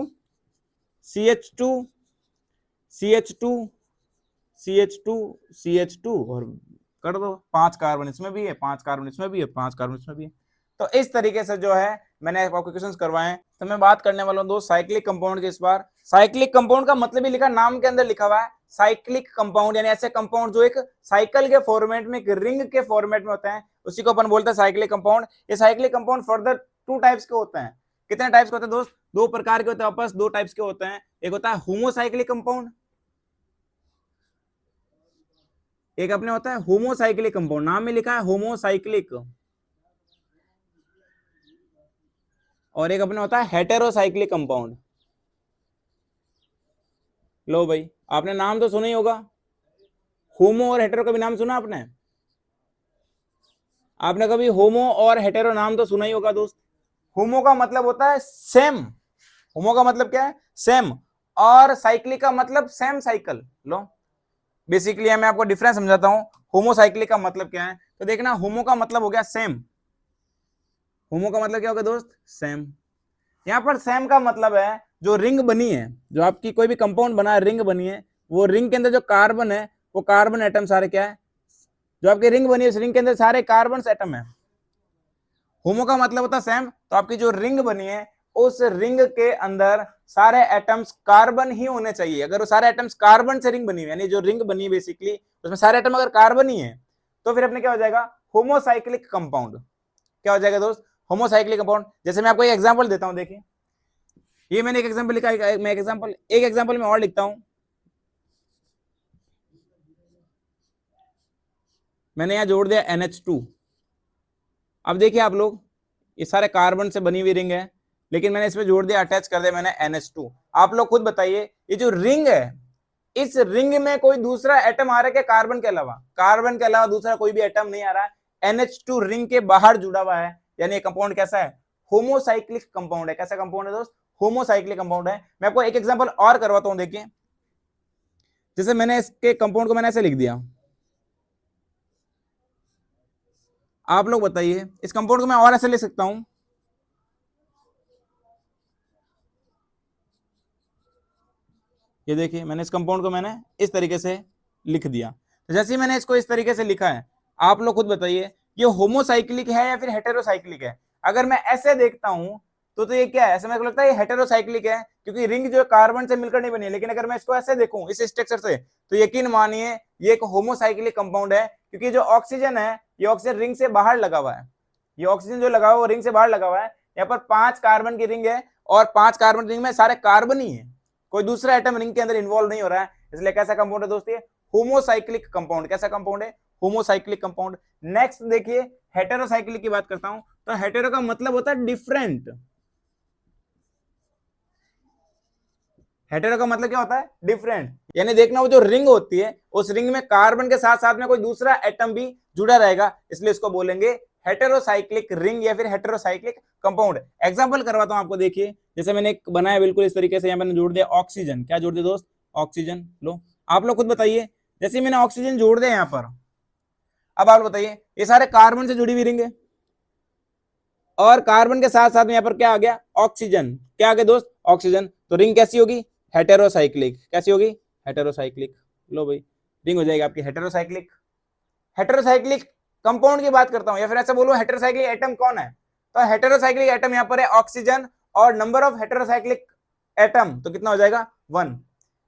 CH2 CH2 CH2 CH2 और कर दो 5 कार्बन इसमें भी है, 5 कार्बन इसमें भी है, 5 कार्बन इसमें भी है। तो इस तरीके से जो है मैंने आपको क्वेश्चंस करवाए हैं। तो मैं बात करने वाला हूं दोस्त साइक्लिक कंपाउंड के। इस बार साइक्लिक कंपाउंड का मतलब ही लिखा, नाम के अंदर लिखा हुआ है साइक्लिक कंपाउंड, यानी ऐसे कंपाउंड जो एक साइकिल के फॉर्मेट में, एक रिंग के फॉर्मेट में होते हैं, उसी को अपन बोलते हैं साइक्लिक कंपाउंड। ये साइक्लिक कंपाउंड फर्दर 2 टाइप्स के होते हैं। कितने टाइप्स के होते हैं दोस्त, 2 प्रकार के होते हैं, वापस 2 टाइप्स के होते हैं। एक होता है होमोसाइक्लिक कंपाउंड, एक अपने होता है होमोसाइक्लिक कंपाउंड, नाम में लिखा है होमोसाइक्लिक, और एक अपने होता है हेटेरोसाइक्लिक कंपाउंड। लो भाई आपने नाम तो सुना ही होगा, होमो और हेटेरो, कभी नाम सुना आपने, आपने कभी होमो और हेटेरो नाम तो सुना ही होगा दोस्त। होमो का मतलब होता है सेम, होमो का मतलब क्या है, सेम, और साइक्लिक का मतलब सेम साइकिल। लो बेसिकली मैं आपको डिफरेंस समझाता हूं, होमोसाइक्लिक का मतलब क्या है, तो देखना होमो का मतलब हो गया सेम, होमो का मतलब क्या होगा दोस्त, सेम। यहां पर सेम का मतलब है जो रिंग बनी है, जो आपकी कोई भी कंपाउंड बना है, रिंग बनी है, वो रिंग के अंदर जो कार्बन है वो कार्बन एटम सारे क्या है, जो आपकी रिंग बनी है उस रिंग के अंदर सारे कार्बन एटम है। होमो का मतलब होता है सेम, तो आपकी जो रिंग बनी है उस रिंग के अंदर सारे एटम्स कार्बन ही होने चाहिए। अगर वो सारे एटम्स कार्बन से रिंग बनी हुई, यानी जो रिंग बनी है बेसिकली उसमें सारे एटम अगर कार्बन ही है, तो फिर अपने क्या हो जाएगा, होमोसाइक्लिक कंपाउंड। क्या हो जाएगा दोस्त, होमोसाइक्लिक कंपाउंड। जैसे मैं आपको एक एग्जांपल देता हूं, देखिए ये मैंने एक एग्जांपल लिखा है, मैं एक एग्जांपल में और लिखता हूं। मैंने यहाँ जोड़ दिया NH2। अब देखिए आप लोग, ये सारे कार्बन से बनी हुई रिंग है, लेकिन मैंने इसमें जोड़ दिया, अटैच कर दिया मैंने NH2। आप लोग खुद बताइए, ये जो रिंग है, इस रिंग में कोई दूसरा एटम आ रहा है क्या कार्बन के अलावा? कार्बन के अलावा दूसरा कोई भी एटम नहीं आ रहा है। NH2 रिंग के बाहर जुड़ा हुआ है, यानी कंपाउंड कैसा है? होमोसाइक्लिक कंपाउंड है। कैसा कंपाउंड है दोस्त? होमोसाइक्लिक कंपाउंड है। मैं आपको एक एग्जांपल और करवाता हूं, देखिए। जैसे मैंने इसके कंपाउंड को मैंने ऐसे लिख दिया, आप लोग बताइए इस कंपाउंड को मैं और ऐसे लिख सकता हूं, ये देखिए मैंने इस कंपाउंड को मैंने इस तरीके से लिख दिया। तो जैसे ही मैंने इसको इस तरीके से लिखा है, आप लोग खुद बताइए ये होमोसाइक्लिक है या फिर हेटेरोसाइक्लिक है? अगर मैं ऐसे देखता हूं तो ये क्या है? ऐसे मेरे को लगता है ये हेटेरोसाइक्लिक है, क्योंकि रिंग जो कार्बन से मिलकर नहीं बनी है। लेकिन अगर मैं इसको ऐसे देखूं इस स्ट्रक्चर से, तो यकीन मानिए ये एक होमोसाइक्लिक कंपाउंड है, क्योंकि जो ऑक्सीजन है, ये ऑक्सीजन रिंग से बाहर लगा हुआ है। ये ऑक्सीजन जो लगा हुआ है वो रिंग से बाहर लगा हुआ है। यहाँ पर 5 कार्बन की रिंग है, और 5 कार्बन रिंग में सारे कार्बन ही है, कोई दूसरा एटम रिंग के अंदर इन्वॉल्व नहीं हो रहा है। इसलिए कैसा कंपाउंड है दोस्तों? Homocyclic compound. कैसा कंपाउंड है? Homocyclic compound. नेक्स्ट देखिए, हेटेरोसाइक्लिक की बात करता हूं, तो हेटेरो का मतलब होता है डिफरेंट। हेटेरो का मतलब क्या होता है? डिफरेंट। यानी देखना, वो जो रिंग होती है, उस रिंग में कार्बन के साथ साथ में कोई दूसरा एटम भी जुड़ा रहेगा, इसलिए इसको बोलेंगे हेटेरोसाइक्लिक रिंग या फिर हेटेरोसाइक्लिक कंपाउंड। एग्जांपल करवाता हूं आपको, देखिए जैसे मैंने एक बनाया बिल्कुल इस तरीके से, यहां मैंने जोड़ दिया ऑक्सीजन। क्या जोड़ दिया दोस्त? ऑक्सीजन। लो आप लोग खुद बताइए, जैसे मैंने ऑक्सीजन जोड़ दिया यहां पर, अब आप बताइए ये सारे कार्बन से जुड़ी हुई रिंग है, और कार्बन के साथ साथ में यहां पर क्या आ गया? ऑक्सीजन। क्या आ गया दोस्त? ऑक्सीजन। तो रिंग कैसी होगी? हेटेरोसाइक्लिक। कैसी होगी? हेटेरोसाइक्लिक। लो भाई, रिंग हो जाएगी आपकी हेटेरोसाइक्लिक। हेटेरोसाइक्लिक कंपाउंड की बात करता हूं, या फिर ऐसा बोलो हेटेरोसाइक्लिक एटम कौन है? तो हेटेरोसाइक्लिक एटम यहां पर है ऑक्सीजन, और नंबर ऑफ हेटेरोसाइक्लिक एटम तो कितना हो जाएगा? 1।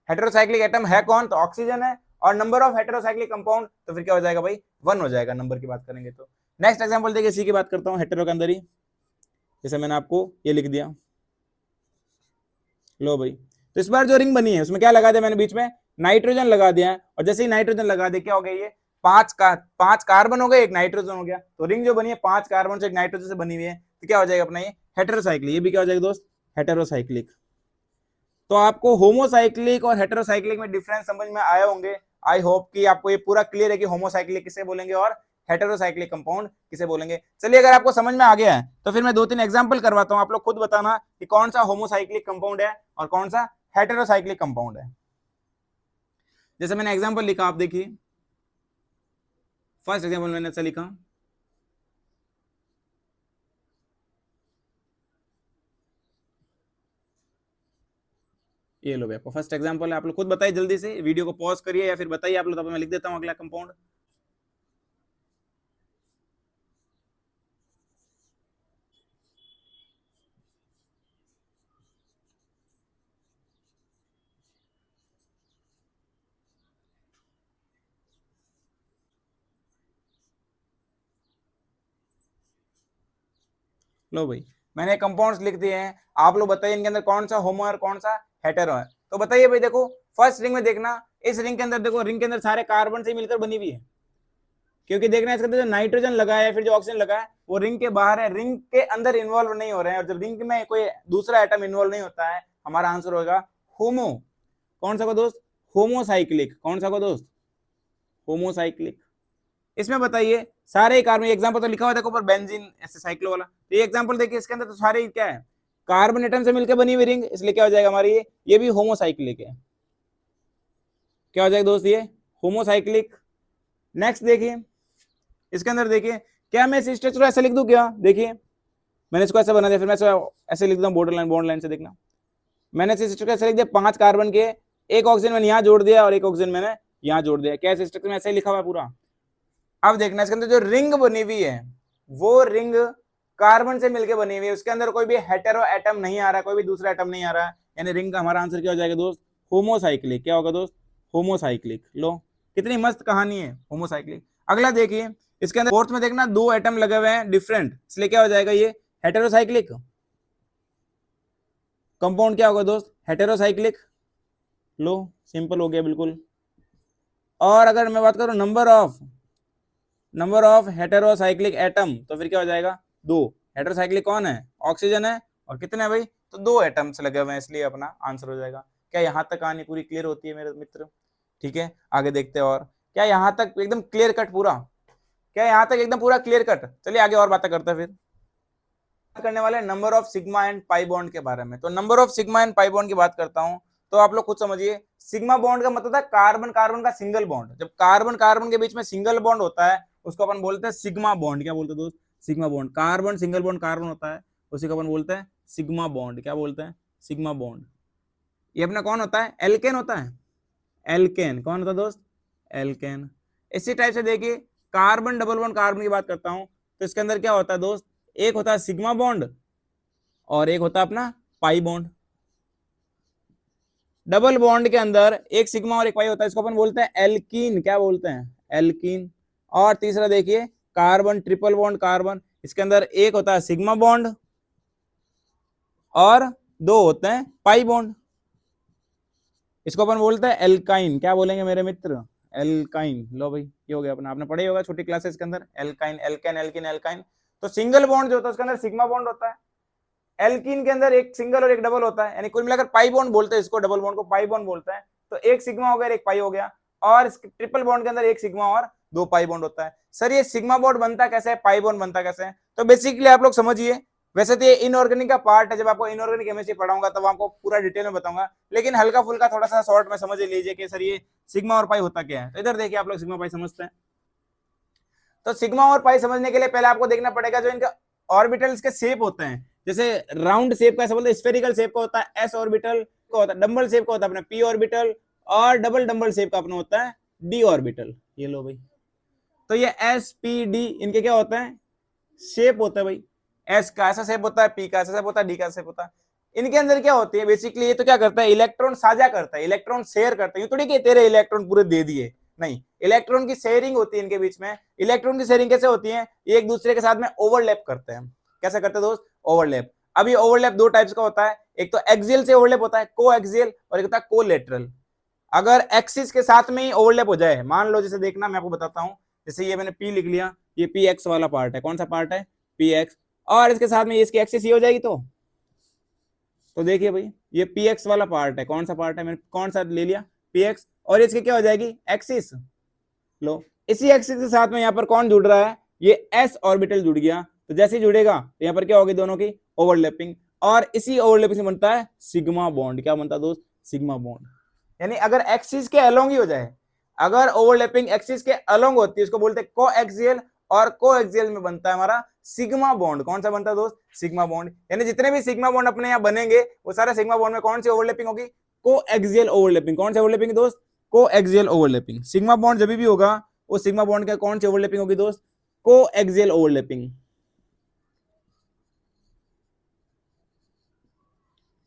हेटेरोसाइक्लिक एटम है कौन? तो ऑक्सीजन है, और नंबर ऑफ हेटेरोसाइक्लिक कंपाउंड तो फिर क्या हो जाएगा भाई? 1 हो जाएगा, नंबर की बात करेंगे तो। नेक्स्ट एग्जांपल देखिए, इसी की बात करता हूं, हेटेरो के अंदर ही। जैसे मैंने आपको ये लिख दिया, लो भाई, तो इस बार जो रिंग बनी है उसमें क्या लगा दिया मैंने? बीच में नाइट्रोजन लगा दिया है, और जैसे ही नाइट्रोजन लगा दिया क्या हो गया? ये 5 कार्बन हो गए, एक नाइट्रोजन हो गया। तो रिंग जो बनी है 5 कार्बन से एक नाइट्रोजन से बनी हुई है, तो क्या हो जाएगा अपना? ये हेटेरोसाइक्लिक। ये भी क्या हो जाएगा दोस्त? हेटेरोसाइक्लिक। तो आपको होमोसाइक्लिक और हेटेरोसाइक्लिक में डिफरेंस समझ में आए होंगे। आई होप कि आपको ये पूरा क्लियर है कि होमोसाइक्लिक किसे बोलेंगे और हेटेरोसाइक्लिक कंपाउंड किसे बोलेंगे। चलिए, अगर आपको समझ में आ गया है तो फिर मैं 2-3 एग्जांपल करवाता हूं, आप लोग खुद बताना कि कौन सा होमोसाइक्लिक कंपाउंड है और कौन सा हेटेरोसाइक्लिक कंपाउंड है। जैसे मैंने एग्जांपल लिखा, आप देखिए, फर्स्ट एग्जांपल मैंने ऐसा लिखा, ये लो आपको फर्स्ट एग्जांपल है। आप लोग खुद बताइए, जल्दी से वीडियो को पॉज करिए या फिर बताइए आप लोग, तब मैं लिख देता हूं अगला कंपाउंड। लो भाई, मैंने कंपाउंड्स लिख दिए हैं, आप लोग बताइए इनके अंदर कौन सा होमो और कौन सा हेटेरो है। तो बताइए भाई, देखो फर्स्ट रिंग में देखना, इस रिंग के अंदर देखो, रिंग के अंदर सारे कार्बन से मिलकर बनी हुई है, क्योंकि देखना इसके अंदर जो नाइट्रोजन लगा है फिर जो ऑक्सीजन लगा है वो रिंग के बाहर है, रिंग के अंदर इन्वॉल्व नहीं हो रहे हैं। और जब रिंग में कोई दूसरा एटम इन्वॉल्व नहीं होता है, हमारा आंसर होगा होमो। कौन सा को दोस्त? होमोसाइक्लिक। कौन सा को दोस्त? होमोसाइक्लिक। इसमें बताइए सारे कार्बन, एग्जांपल तो लिखा हुआ है देखो ऊपर, बेंजीन ऐसे साइक्लो वाला। तो ये एग्जांपल देखिए, इसके अंदर तो सारे क्या है? कार्बन एटम से मिलकर बनी हुई रिंग, इसलिए क्या हो जाएगा हमारी? ये भी होमोसाइक्लिक है। क्या हो जाएगा दोस्त? ये होमोसाइक्लिक। नेक्स्ट देखिए, इसके अंदर देखिए, क्या मैं इस स्ट्रक्चर को ऐसे लिख दूं? क्या देखिए, मैंने इसको ऐसे बना दिया, फिर मैं ऐसे लिख दूं बॉर्डर लाइन, बॉन्ड लाइन से देखना, मैंने इस स्ट्रक्चर को ऐसे लिख दिया, 5 कार्बन के, एक ऑक्सीजन मैंने यहाँ जोड़ दिया और एक ऑक्सीजन मैंने यहाँ जोड़ दिया। क्या इस स्ट्रक्चर में ऐसे लिखा हुआ है पूरा? अब देखना, इसके अंदर जो रिंग बनी हुई है वो रिंग कार्बन से मिलकर बनी हुई है, उसके अंदर कोई भी हेटेरो एटम नहीं आ रहा है, कोई भी दूसरा एटम नहीं आ रहा है, यानी रिंग का हमारा आंसर क्या हो जाएगा दोस्त? होमोसाइक्लिक। क्या होगा दोस्त? होमोसाइक्लिक। लो, कितनी मस्त कहानी है, होमोसाइक्लिक। अगला देखिए, इसके अंदर फोर्थ में देखना 2 एटम लगे हुए हैं डिफरेंट, इसलिए क्या हो जाएगा? ये हेटेरोसाइक्लिक कंपाउंड। क्या होगा दोस्त? हेटेरोसाइक्लिक। लो, सिंपल हो गया बिल्कुल। और अगर मैं बात करूं number of number of heterocyclic atom, तो फिर क्या हो जाएगा 2। हेटेरोसाइक्लिक कौन है, ऑक्सीजन है, और कितने हैं भाई, तो 2 एटम्स लगे हुए हैं, इसलिए अपना आंसर हो जाएगा। क्या यहाँ तक कहानी पूरी क्लियर होती है मेरे मित्र? ठीक है, आगे देखते हैं। और क्या यहाँ तक एकदम क्लियर कट पूरा, क्या यहाँ तक एकदम पूरा क्लियर कट? चलिए आगे और बातें करते हैं। फिर बात करने वाले number of sigma and pi bond के बारे में। तो number of sigma and pi bond की बात करता हूं, तो आप लोग खुद समझिए। सिग्मा बॉन्ड का मतलब है कार्बन कार्बन का सिंगल बॉन्ड। जब कार्बन कार्बन के बीच में सिंगल बॉन्ड होता है उसको अपन बोलते हैं सिग्मा बॉन्ड। क्या बोलते हैं दोस्त? Sigma bond. Carbon single bond carbon होता है, उसी को अपन बोलते हैं सिग्मा बॉन्ड। क्या बोलते हैं? Sigma bond. ये अपना कौन होता है? एल्केन होता है। एल्केन कौन होता है दोस्त? एल्केन। इसी टाइप से देखिए, कार्बन डबल बॉन्ड कार्बन की बात करता हूं, तो इसके अंदर क्या होता है दोस्त? एक होता है सिग्मा बॉन्ड और एक होता है अपना पाई बॉन्ड। डबल बॉन्ड के अंदर एक सिग्मा और एक पाई होता है, इसको अपन बोलते हैं एल्कीन। क्या बोलते हैं? एल्कीन। और तीसरा देखिए, कार्बन ट्रिपल बॉन्ड कार्बन, इसके अंदर एक होता है सिग्मा बॉन्ड और 2 होते हैं पाई बॉन्ड, इसको अपन बोलते हैं एल्काइन। क्या बोलेंगे मेरे मित्र? एल्काइन। लो भाई, ये हो गया अपना, आपने पढ़े होगा छोटी क्लासेस के अंदर, एल्काइन, एल्केन, एल्किन, एल्काइन। तो सिंगल बॉन्ड जो होता है उसके अंदर सिग्मा बॉन्ड होता है, एल्कीन के अंदर एक सिंगल और एक डबल होता है, यानी कुल मिलाकर पाई बॉन्ड बोलते हैं इसको, डबल बॉन्ड को पाई बॉन्ड बोलते हैं। तो एक सिग्मा हो गया, एक पाई हो गया। और ट्रिपल बॉन्ड के अंदर एक सिग्मा और 2 पाई बॉन्ड होता है। सर ये सिग्मा बॉन्ड बनता कैसे है, पाई बॉन्ड बनता कैसे है? तो बेसिकली आप लोग समझिए, वैसे तो ये इनऑर्गेनिक का पार्ट है, जब आपको इनऑर्गेनिक केमिस्ट्री पढ़ाऊंगा तब आपको पूरा डिटेल में बताऊंगा, लेकिन हल्का फुल्का थोड़ा सा शॉर्ट में समझ लीजिए कि सर ये सिग्मा और पाई होता क्या है। तो इधर देखिए आप लोग सिग्मा पाई समझते हैं। तो सिग्मा और पाई समझने के लिए पहले आपको देखना पड़ेगा जो इनका ऑर्बिटल्स के शेप होते हैं। जैसे राउंड शेप का ऐसा बोलते हैं, स्फेरिकल शेप का होता है एस ऑर्बिटल का होता है, डबल शेप का होता है अपना पी ऑर्बिटल, और डबल डबल शेप का अपना होता है डी ऑर्बिटल। ये लो भाई, तो ये एस पी डी इनके क्या होता है? शेप होता है भाई। एस का ऐसा शेप होता है, पी का ऐसा शेप होता है, डी का शेप होता है। इनके अंदर क्या होती है बेसिकली, ये तो क्या करता है, इलेक्ट्रॉन साझा करता है, इलेक्ट्रॉन शेयर करता है। ये थोड़ी कि तेरे इलेक्ट्रॉन पूरे दे दिए, नहीं, इलेक्ट्रॉन की शेयरिंग होती है इनके बीच में। इलेक्ट्रॉन की शेयरिंग कैसे होती है? एक दूसरे के साथ में ओवरलैप करते हैं। कैसे करते हैं दोस्त? ओवरलैप। अब ये ओवरलैप 2 टाइप्स का होता है, एक तो एक्सियल से ओवरलैप होता है, को एक्सियल, और एक होता है कोलेटरल। अगर एक्सिस के साथ में ही ओवरलैप हो जाए, मान लो जैसे देखना मैं आपको बताता हूं, जैसे ये मैंने पी लिख लिया, ये पी एक्स वाला पार्ट है, कौन सा पार्ट है? पी एक्स, और इसके साथ में इसकी एक्सिस ये हो जाएगी, तो देखिए भाई ये पी एक्स वाला पार्ट है, कौन सा पार्ट है, मैंने कौन सा ले लिया? पी एक्स, और इसकी क्या हो जाएगी? एक्सिस। लो, इसी एक्सिस के साथ में यहाँ पर कौन जुड़ रहा है? ये एस ऑर्बिटल जुड़ गया। तो जैसे ही जुड़ेगा तो यहाँ पर क्या होगी? दोनों की ओवरलैपिंग, और इसी ओवरलैपिंग से बनता है सिग्मा बॉन्ड। क्या बनता है दोस्त? Sigma bond. यानी अगर एक्सिस के अलोंग ही हो जाए, अगर ओवरलैपिंग एक्सिस के अलोंग होती है, इसको बोलते हैं कोएक्सियल, और कोएक्सियल में बनता है हमारा सिग्मा बॉन्ड। कौन सा बनता है दोस्त? Sigma bond. यानी जितने भी सिग्मा बॉन्ड अपने यहाँ बनेंगे वो सारे सिग्मा बॉन्ड में कौन सी ओवरलैपिंग होगी? Coaxial overlapping. कौन सी ओवरलैपिंग दोस्त? Coaxial overlapping. सिग्मा बॉन्ड जब भी होगा वो सिग्मा बॉन्ड का कौन सी ओवरलैपिंग होगी दोस्त? Coaxial overlapping.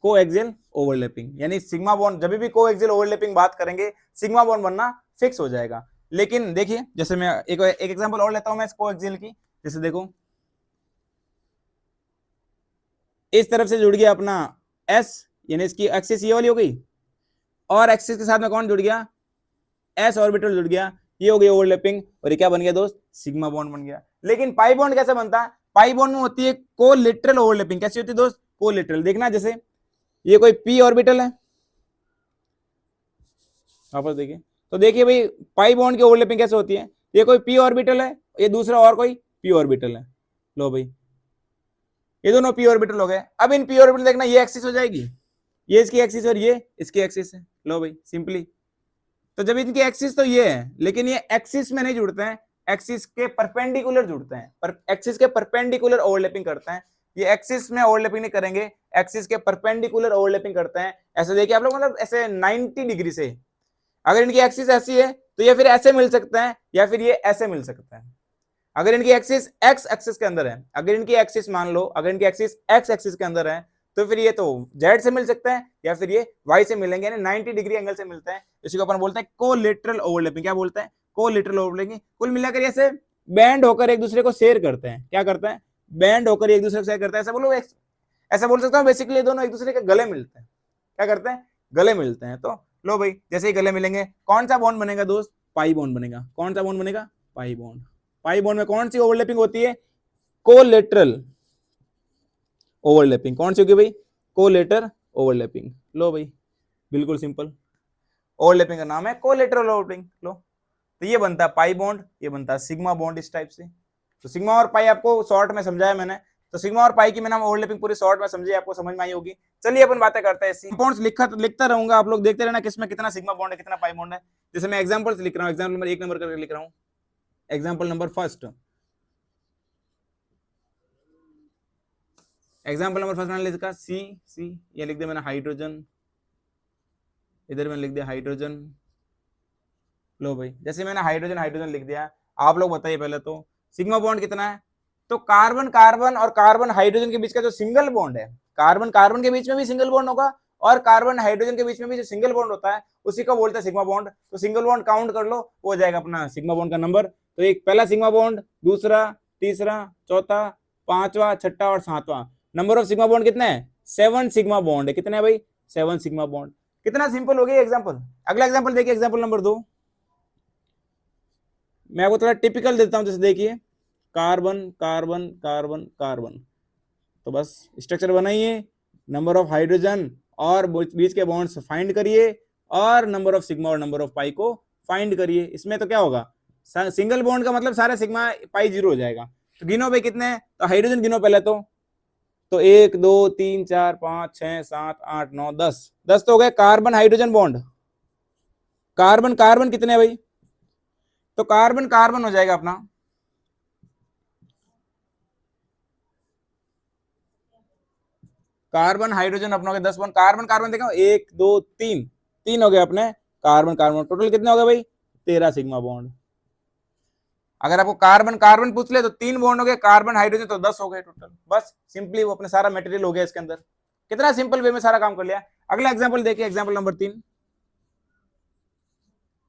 कोएक्सियल ओवरलैपिंग, यानी सिग्मा बॉन्ड जब भी कोएक्सियल ओवरलैपिंग बात करेंगे सिग्मा बॉन्ड बनना फिक्स हो जाएगा। लेकिन देखिए, जैसे मैं एक एग्जांपल और लेता हूं मैं इस कोएक्सियल की। जैसे देखो, इस तरफ से जुड़ गया अपना एस, यानी इसकी एक्सिस ये वाली हो गई, और एक्सिस के साथ में कौन जुड़ गया? एस ऑर्बिटल जुड़ गया, ये हो गई ओवरलैपिंग, और ये क्या बन गया दोस्त? सिग्मा बॉन्ड बन गया। लेकिन पाई बॉन्ड कैसे बनता है? पाई बॉन्ड में होती है कोलेटरल ओवरलैपिंग। कैसी होती है दोस्त? कोलेटरल। देखना, जैसे ये कोई पी ऑर्बिटल है, वापस देखिए, तो देखिए भाई पाई बॉन्ड की ओवरलैपिंग कैसे होती है? ये कोई पी ऑर्बिटल है, ये दूसरा और कोई पी ऑर्बिटल है। लो भाई, ये दोनों पी ऑर्बिटल हो गए। अब इन पी ऑर्बिटल देखना, ये एक्सिस हो जाएगी, ये इसकी एक्सिस और ये इसकी एक्सिस है। लो भाई सिंपली, तो जब इनकी एक्सिस तो ये है, लेकिन ये एक्सिस में नहीं जुड़ते हैं, एक्सिस के परपेंडिकुलर जुड़ते हैं, पर एक्सिस के परपेंडिकुलर ओवरलैपिंग करते हैं। ये एक्सिस में ओवरलैपिंग नहीं करेंगे, एक्सिस के परपेंडिकुलर ओवरलैपिंग करते हैं। ऐसे देखिए आप लोग, मतलब ऐसे 90 डिग्री से। अगर इनकी एक्सिस ऐसी है तो ये फिर ऐसे मिल सकते हैं, या फिर ये ऐसे मिल सकते हैं। अगर इनकी एक्सिस एक्स एक्सिस के अंदर है, अगर इनकी एक्सिस मान लो, अगर इनकी एक्सिस एक्स एक्सिस के अंदर है, तो फिर ये तो जेड से मिल सकते हैं, या फिर ये वाई से मिलेंगे, यानी 90 डिग्री एंगल से मिलते हैं। इसी को अपन बोलते हैं कोलेटरल ओवरलैपिंग। क्या बोलते हैं? Collateral overlapping. कुल मिलाकर ऐसे बैंड होकर एक दूसरे को शेयर करते हैं। क्या करते हैं? बैंड होकर एक दूसरे को शेयर करते हैं। ऐसा बोलो, ऐसा बोल सकता हूँ बेसिकली दोनों एक दूसरे के गले मिलते हैं। क्या करते हैं? गले मिलते हैं। तो लो भाई, जैसे ही गले मिलेंगे कौन सा बॉन्ड बनेगा दोस्त? पाई बॉन्ड बनेगा। कौन सा बॉन्ड बनेगा? Pi bond. पाई बॉन्ड में कौन सी ओवरलैपिंग होती है? Collateral overlapping. कौन सी होगी भाई? कोलेटर ओवरलैपिंग। लो भाई, बिल्कुल सिंपल, ओवरलैपिंग का नाम है कोलेटरल ओवरलैपिंग। लो, तो ये बनता है पाई बॉन्ड, ये बनता है सिग्मा बॉन्ड इस टाइप से। तो सिग्मा और पाई आपको शॉर्ट में समझाया मैंने, तो सिग्मा और पाई की मैंने ओवरलैपिंग पूरी शॉर्ट में समझी, आपको समझ में आई होगी। चलिए अपन बातें करते हैं। बॉन्ड्स लिखता रहूंगा, आप लोग देखते रहना किसमें कितना सिग्मा बॉन्ड है, कितना पाई बॉन्ड है। जैसे मैं एग्जांपल्स लिख रहा हूं, एग्जांपल नंबर 1 नंबर करके लिख रहा हूं। Example number first, example number first मैंने लिखा सी सी, ये लिख दिया मैंने हाइड्रोजन, इधर मैंने लिख दिया हाइड्रोजन। लो भाई, जैसे मैंने हाइड्रोजन हाइड्रोजन लिख दिया, आप लोग बताइए पहले तो सिग्मा बॉन्ड कितना है? तो कार्बन कार्बन और कार्बन हाइड्रोजन के बीच का जो सिंगल बॉन्ड है, कार्बन कार्बन के बीच में भी सिंगल बॉन्ड होगा और कार्बन हाइड्रोजन के बीच में भी जो सिंगल बॉन्ड होता है उसी को बोलते हैं सिग्मा बॉन्ड। तो सिंगल बॉन्ड काउंट कर लो, हो जाएगा अपना सिग्मा बॉन्ड का नंबर। तो एक पहला सिग्मा बॉन्ड, दूसरा, तीसरा, चौथा, पांचवा, छठा और सातवां। नंबर ऑफ सिग्मा बॉन्ड कितने हैं? 7 सिग्मा बॉन्ड है। कितने भाई? 7 सिग्मा बॉन्ड। कितना सिंपल हो गया एग्जाम्पल। अगला एग्जाम्पल देखिए, एग्जाम्पल नंबर 2। मैं आपको थोड़ा टिपिकल देता हूं, जैसे देखिए कार्बन कार्बन कार्बन कार्बन, तो बस स्ट्रक्चर बनाइए, नंबर ऑफ हाइड्रोजन और बीच के बॉन्ड्स फाइंड करिए और नंबर ऑफ सिग्मा और नंबर ऑफ पाई को फाइंड करिए। इसमें तो क्या होगा, सिंगल बॉन्ड का मतलब सारे सिग्मा पाई 0 हो जाएगा। तो गिनो भाई कितने हैं, तो हाइड्रोजन गिनो पहले तो 1 2 3 4 5 6 7 8 9 10, 10 तो हो गए carbon hydrogen bond. Carbon carbon कितने भाई? तो कार्बन कार्बन हो जाएगा अपना, कार्बन हाइड्रोजन अपना हो गया 10 बॉन्ड। कार्बन कार्बन देखो 1 2 3, 3 हो गए अपने कार्बन कार्बन। टोटल कितने हो गए भाई? 13 सिग्मा बॉन्ड। अगर आपको कार्बन कार्बन पूछ ले तो 3 बॉन्ड हो गए, कार्बन हाइड्रोजन तो 10 हो गए टोटल। बस सिंपली वो अपने सारा मटेरियल हो गया इसके अंदर। कितना सिंपल वे में सारा काम कर लिया। अगला एग्जाम्पल देखिए, एग्जाम्पल नंबर 3।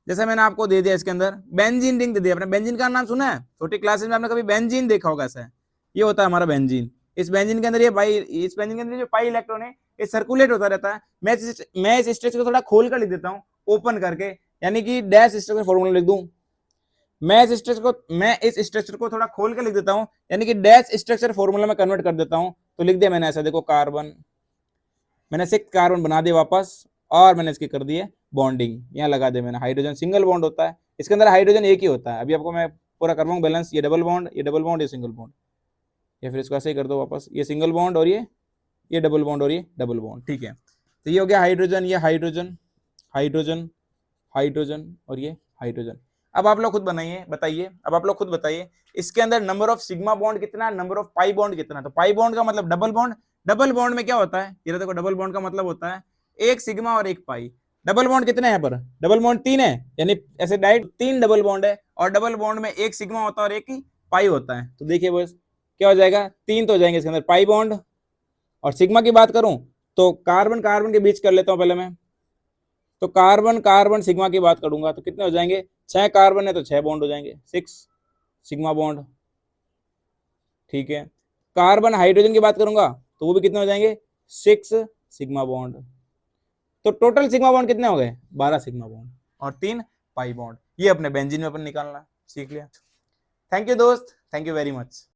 जैसे मैंने आपको दे दिया इसके अंदर बेंजीन रिंग दे दिया। आपने बेंजीन का नाम सुना है? छोटी क्लासेस में आपने कभी बेंजीन देखा होगा ऐसा। ये होता है हमारा बेंजीन। इस बेंजीन के अंदर ये पाई, इस बेंजीन के अंदर जो पाई इलेक्ट्रॉन है ये सर्कुलेट होता रहता है। मैं इस स्ट्रक्चर को थोड़ा खोल कर लिख देता हूँ, ओपन करके, यानी कि डैश स्ट्रक्चर फॉर्मूला लिख दूं। मैं इस स्ट्रक्चर को थोड़ा खोल के लिख देता हूं, यानी कि डैश स्ट्रक्चर फॉर्मूला में कन्वर्ट कर देता हूं। तो लिख दिया मैंने ऐसा, देखो कार्बन, मैंने 6 कार्बन बना दिया वापस और मैंने इसकी कर दी है बॉन्डिंग, यहाँ लगा दिया मैंने। हाइड्रोजन सिंगल बॉन्ड होता है, इसके अंदर हाइड्रोजन एक ही होता है। अभी आपको मैं पूरा करवाऊंगा बैलेंस, ये डबल बॉन्ड, ये डबल बॉन्ड, ये सिंगल बॉन्ड, या फिर इसको ऐसे ही कर दो वापस, ये सिंगल बॉन्ड और ये डबल बॉन्ड और ये डबल बॉन्ड। ठीक है, तो ये हो गया हाइड्रोजन, ये हाइड्रोजन हाइड्रोजन हाइड्रोजन और ये हाइड्रोजन। अब आप लोग खुद बनाइए, बताइए, अब आप लोग खुद बताइए इसके अंदर नंबर ऑफ सिग्मा बॉन्ड कितना है, नंबर ऑफ पाई बॉन्ड कितना है। तो पाई बॉन्ड का मतलब डबल बॉन्ड। डबल बॉन्ड में क्या होता है, ये देखो डबल बॉन्ड का मतलब होता है एक सिग्मा और एक पाई। डबल बॉन्ड कितने हैं यहाँ पर? डबल बॉन्ड 3 है, यानी ऐसे डायरेक्ट 3 डबल बॉन्ड है और डबल बॉन्ड में एक सिग्मा होता है और एक ही पाई होता है। तो देखिए बस क्या हो जाएगा, 3 तो हो जाएंगे इसके अंदर पाई बॉन्ड। और सिग्मा की बात करूं तो कार्बन कार्बन के बीच कर लेता हूं पहले मैं, तो कार्बन कार्बन सिग्मा की बात करूंगा तो कितने हो जाएंगे, 6 कार्बन है तो 6 बॉन्ड हो जाएंगे, 6 सिग्मा बॉन्ड। ठीक है, कार्बन हाइड्रोजन की बात करूंगा तो वो भी कितने हो जाएंगे, 6 सिग्मा बॉन्ड। तो टोटल सिग्मा बॉन्ड कितने हो गए, 12 सिग्मा बॉन्ड और 3 पाई बॉन्ड। ये अपने बेंजीन में अपन निकालना सीख लिया। थैंक यू दोस्त, थैंक यू वेरी मच।